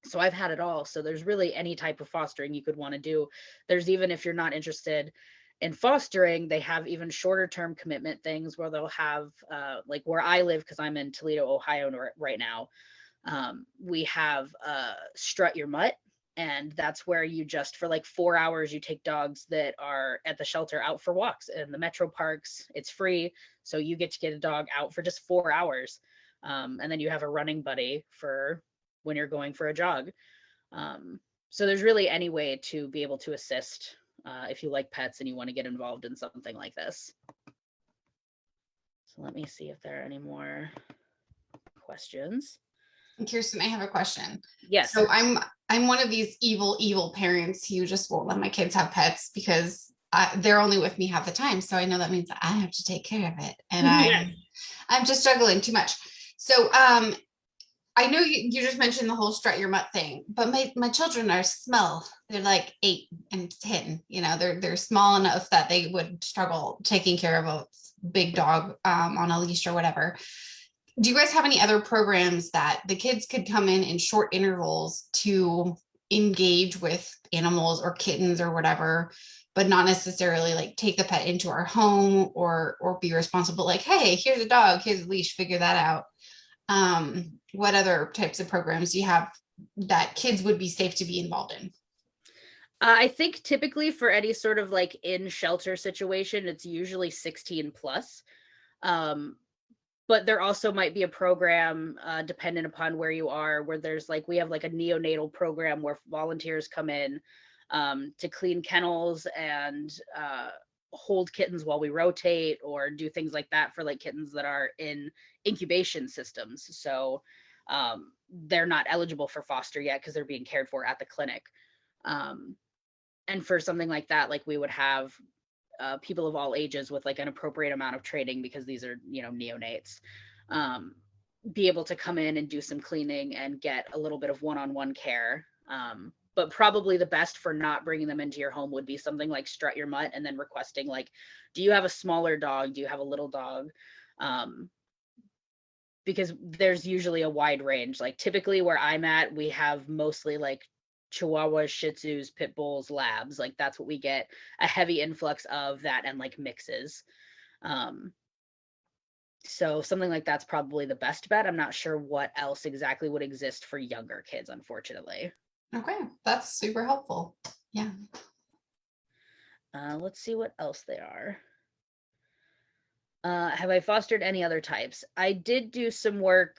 E: So I've had it all. So there's really any type of fostering you could want to do. There's even, if you're not interested in fostering, they have even shorter term commitment things where they'll have like where I live, because I'm in Toledo, Ohio right now. We have Strut Your Mutt. And that's where you just, for like 4 hours, you take dogs that are at the shelter out for walks in the metro parks. It's free. So you get to get a dog out for just 4 hours. And then you have a running buddy for when you're going for a jog. So there's really any way to be able to assist if you like pets and you want to get involved in something like this. So let me see if there are any more questions.
B: Kirsten, I have a question.
E: Yes.
B: So I'm one of these evil parents who just won't let my kids have pets because they're only with me half the time. So I know that means that I have to take care of it, and I'm just juggling too much. So I know you just mentioned the whole strut your mutt thing, but my children are small. They're like 8 and 10. They're small enough that they would struggle taking care of a big dog on a leash or whatever. Do you guys have any other programs that the kids could come in short intervals to engage with animals or kittens or whatever, but not necessarily like take the pet into our home or be responsible? Like, hey, here's a dog, here's a leash, figure that out. What other types of programs do you have that kids would be safe to be involved in?
E: I think typically for any sort of like in shelter situation, it's usually 16 plus. But there also might be a program dependent upon where you are, where there's like, we have like a neonatal program where volunteers come in to clean kennels and hold kittens while we rotate, or do things like that for like kittens that are in incubation systems. So they're not eligible for foster yet because they're being cared for at the clinic. And for something like that, like we would have people of all ages with like an appropriate amount of training, because these are, neonates, be able to come in and do some cleaning and get a little bit of one-on-one care. But probably the best for not bringing them into your home would be something like Strut Your Mutt, and then requesting like, do you have a smaller dog? Do you have a little dog? Because there's usually a wide range. Like typically where I'm at, we have mostly like Chihuahuas, Shih Tzus, Pit Bulls, Labs. Like that's what we get a heavy influx of, that and like mixes. So something like that's probably the best bet. I'm not sure what else exactly would exist for younger kids, unfortunately.
B: Okay, that's super helpful. Yeah.
E: Let's see what else they are. Have I fostered any other types? I did do some work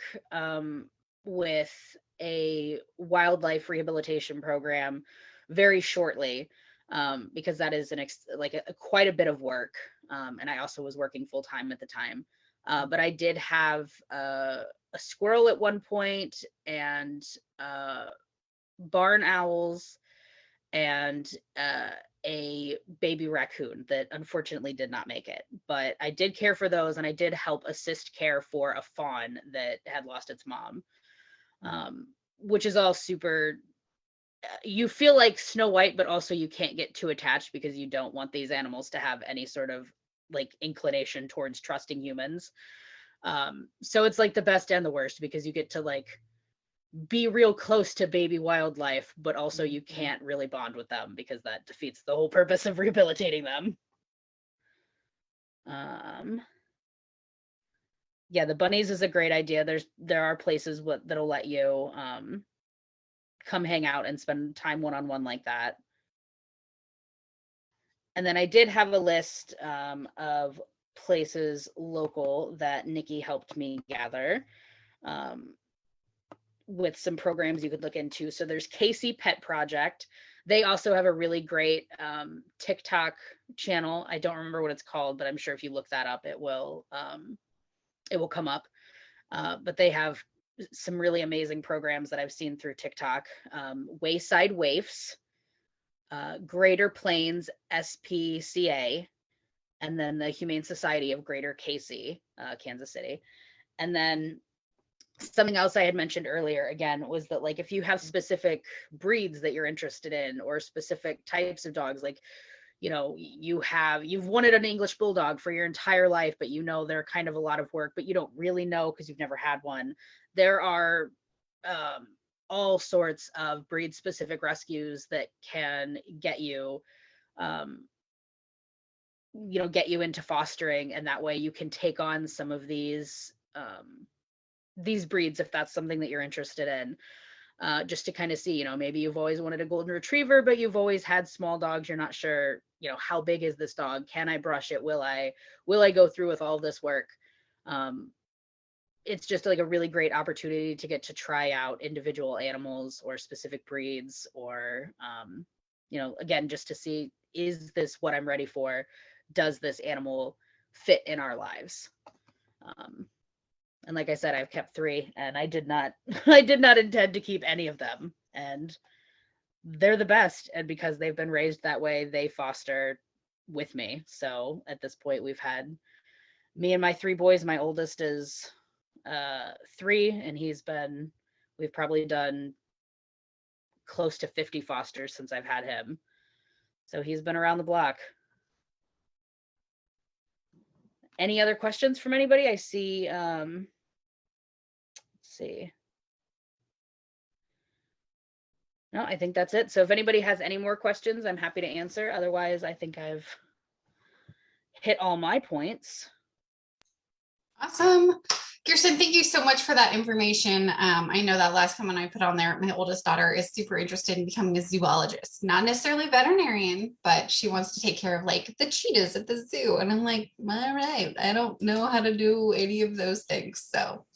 E: with a wildlife rehabilitation program very shortly, because that is quite a bit of work. And I also was working full time at the time. But I did have a squirrel at one point, and barn owls, and a baby raccoon that unfortunately did not make it. But I did care for those, and I did help assist care for a fawn that had lost its mom, which is all super, you feel like Snow White, but also you can't get too attached because you don't want these animals to have any sort of like inclination towards trusting humans. So it's like the best and the worst, because you get to like be real close to baby wildlife, but also you can't really bond with them because that defeats the whole purpose of rehabilitating them. yeah, the bunnies is a great idea. There are places that'll let you come hang out and spend time one-on-one like that. And then I did have a list of places local that Nikki helped me gather with some programs you could look into. So there's Casey Pet Project. They also have a really great TikTok channel. I don't remember what it's called, but I'm sure if you look that up, it will come up. But they have some really amazing programs that I've seen through TikTok. Wayside Waifs, Greater Plains SPCA, and then the Humane Society of Greater Casey, Kansas City. And then something else I had mentioned earlier, again, was that like if you have specific breeds that you're interested in or specific types of dogs, like, you know, you've wanted an English Bulldog for your entire life, but you know they're kind of a lot of work, but you don't really know because you've never had one. There are all sorts of breed specific rescues that can get you get you into fostering, and that way you can take on some of these breeds if that's something that you're interested in, just to kind of see, maybe you've always wanted a golden retriever, but you've always had small dogs. You're not sure, how big is this dog? Can I brush it? Will I go through with all this work? It's just like a really great opportunity to get to try out individual animals or specific breeds, or, again, just to see, is this what I'm ready for? Does this animal fit in our lives? And like I said, I've kept 3, and I did not intend to keep any of them, and they're the best. And because they've been raised that way, they foster with me. So at this point, we've had me and my 3 boys. My oldest is 3, and we've probably done close to 50 fosters since I've had him. So he's been around the block. Any other questions from anybody? I see, let's see. No, I think that's it. So if anybody has any more questions, I'm happy to answer. Otherwise, I think I've hit all my points.
B: Awesome. Kirsten, thank you so much for that information. I know that last comment I put on there, my oldest daughter is super interested in becoming a zoologist, not necessarily veterinarian, but she wants to take care of like the cheetahs at the zoo. And I'm like, all right, I don't know how to do any of those things. So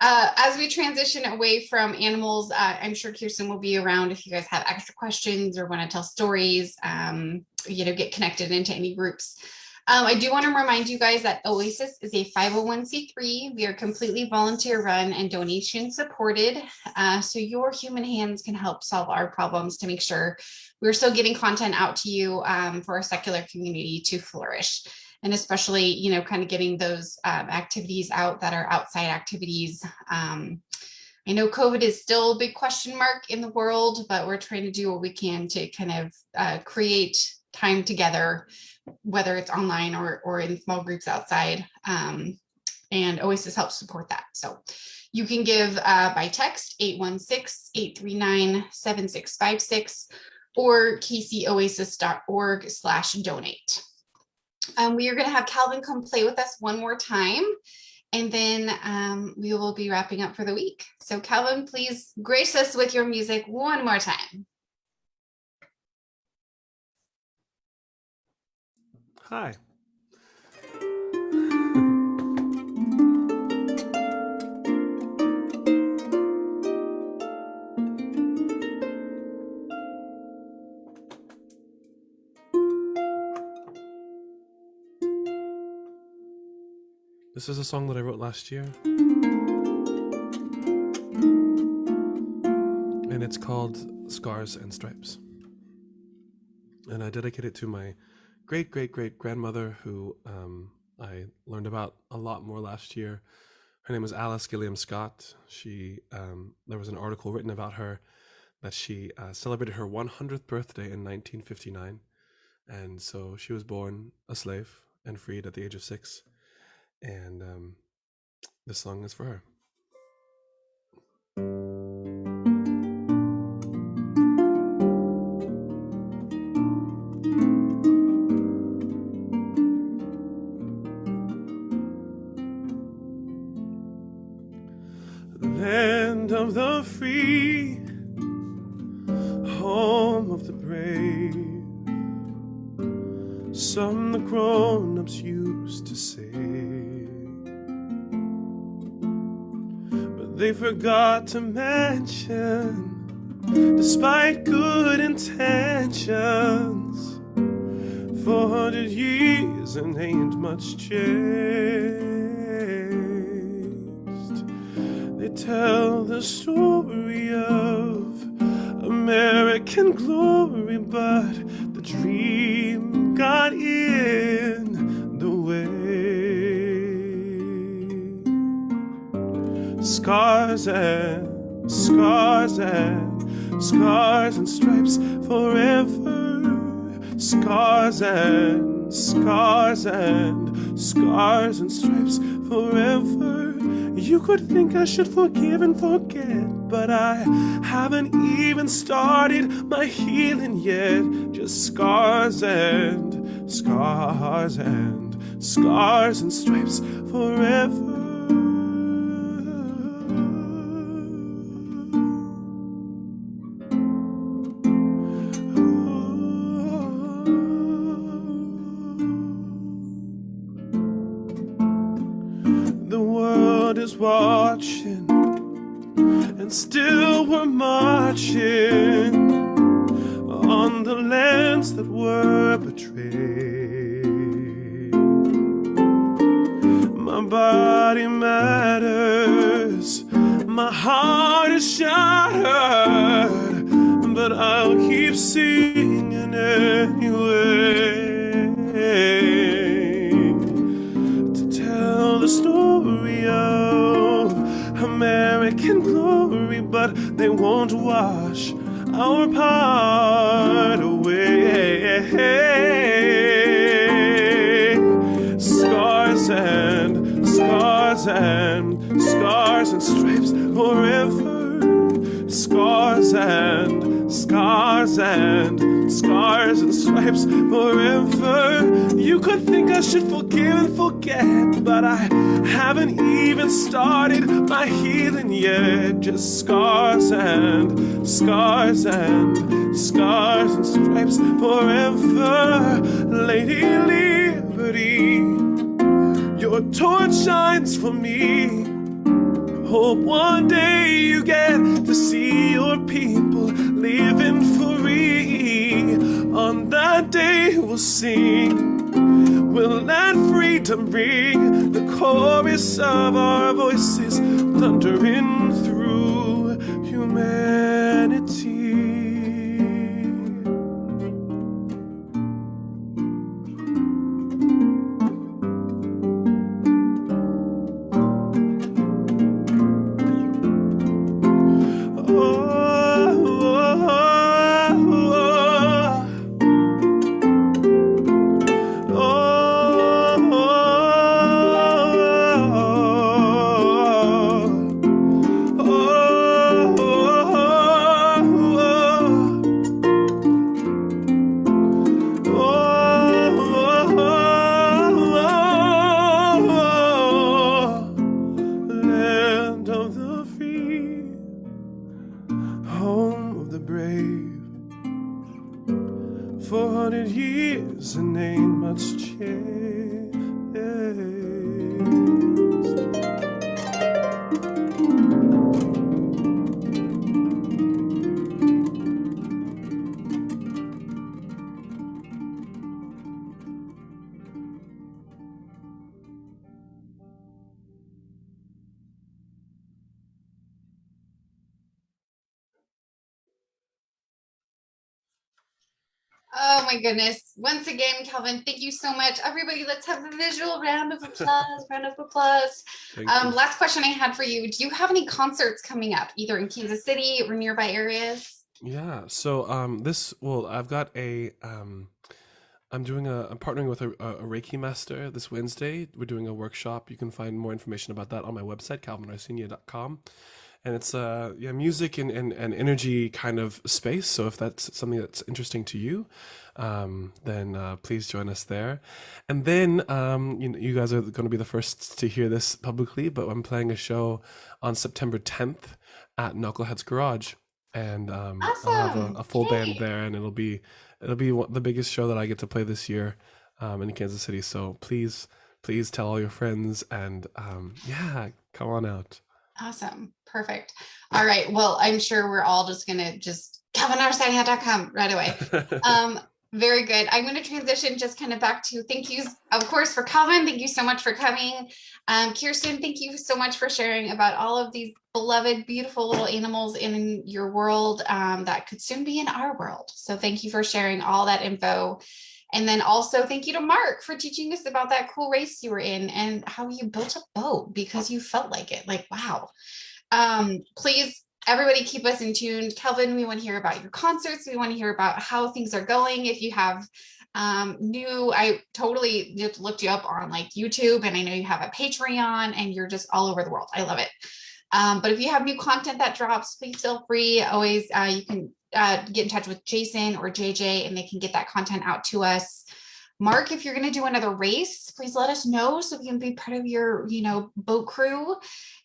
B: as we transition away from animals, I'm sure Kirsten will be around if you guys have extra questions or want to tell stories, get connected into any groups. I do want to remind you guys that Oasis is a 501c3. We are completely volunteer run and donation supported. So your human hands can help solve our problems to make sure we're still getting content out to you for our secular community to flourish. And especially, kind of getting those activities out that are outside activities. I know COVID is still a big question mark in the world, but we're trying to do what we can to kind of create time together, whether it's online or in small groups outside. And Oasis helps support that. So you can give by text 816-839-7656 or kcoasis.org/donate. We are going to have Calvin come play with us one more time, and then we will be wrapping up for the week. So Calvin, please grace us with your music one more time.
C: Hi. This is a song that I wrote last year, and it's called Scars and Stripes. And I dedicate it to my great-great-great-grandmother, who I learned about a lot more last year. Her name was Alice Gilliam Scott. There was an article written about her that she celebrated her 100th birthday in 1959. And so she was born a slave and freed at the age of 6. And this song is for her. land of the free, home of the brave. Some the grown-ups used to say, but they forgot to mention, despite good intentions, 400 years and ain't much changed. They tell the story of American glory, but the dream got in the way. Scars and scars and scars and stripes forever. Scars and scars and scars and stripes forever. You could think I should forgive and forget, but I haven't even started my healing yet. Just scars and scars and scars and stripes forever. The world is watching, and still we're marching on the lands that were betrayed. My body matters, my heart is shattered, but I'll keep singing anyway. The story of American glory, but they won't wash our part away. Scars and scars and scars and stripes forever. Scars and scars and scars and stripes forever. You could think I should forgive and forget, but I haven't even started my healing yet. Just scars and scars and scars and stripes forever. Lady Liberty, your torch shines for me. Hope one day you get to see your people living free. On that day we'll sing, we'll let freedom ring, the chorus of our voices thundering through humanity.
B: Oh my goodness. Once again, Calvin, thank you so much. Everybody, let's have a visual round of applause, Last question I had for you. Do you have any concerts coming up, either in Kansas City or nearby areas?
C: Yeah, so I've got I'm partnering with a Reiki master this Wednesday. We're doing a workshop. You can find more information about that on my website, calvinarsenia.com. it's yeah, music and energy kind of space. So if that's something that's interesting to you, then please join us there. And then you guys are going to be the first to hear this publicly, but I'm playing a show on September 10th at Knucklehead's Garage, and I'll have
B: Awesome.
C: a full band
B: Yay.
C: there, and it'll be the biggest show that I get to play this year in Kansas City. So please tell all your friends, and yeah, come on out.
B: Awesome. Perfect. All right. Well, I'm sure we're all just going to just CalvinArsenia.com right away. Very good. I'm going to transition just kind of back to thank yous, of course, for Calvin. Thank you so much for coming. Kirsten, thank you so much for sharing about all of these beloved, beautiful little animals in your world that could soon be in our world. So thank you for sharing all that info. And then also thank you to Mark for teaching us about that cool race you were in and how you built a boat because you felt like it. Like, wow. Please, everybody keep us in tune. Kelvin, we want to hear about your concerts. We want to hear about how things are going. If you have I totally just looked you up on like YouTube, and I know you have a Patreon and you're just all over the world. I love it. But if you have new content that drops, please feel free. Always, you can get in touch with Jason or JJ and they can get that content out to us. Mark, if you're going to do another race, please let us know so we can be part of your, boat crew.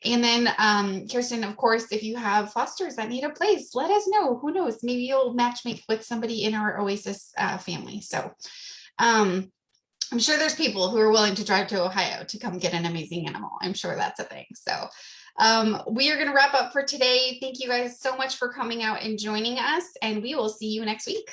B: And then Kirsten, of course, if you have fosters that need a place, let us know. Who knows? Maybe you'll matchmake with somebody in our Oasis family. So I'm sure there's people who are willing to drive to Ohio to come get an amazing animal. I'm sure that's a thing. So we are going to wrap up for today. Thank you guys so much for coming out and joining us, and we will see you next week.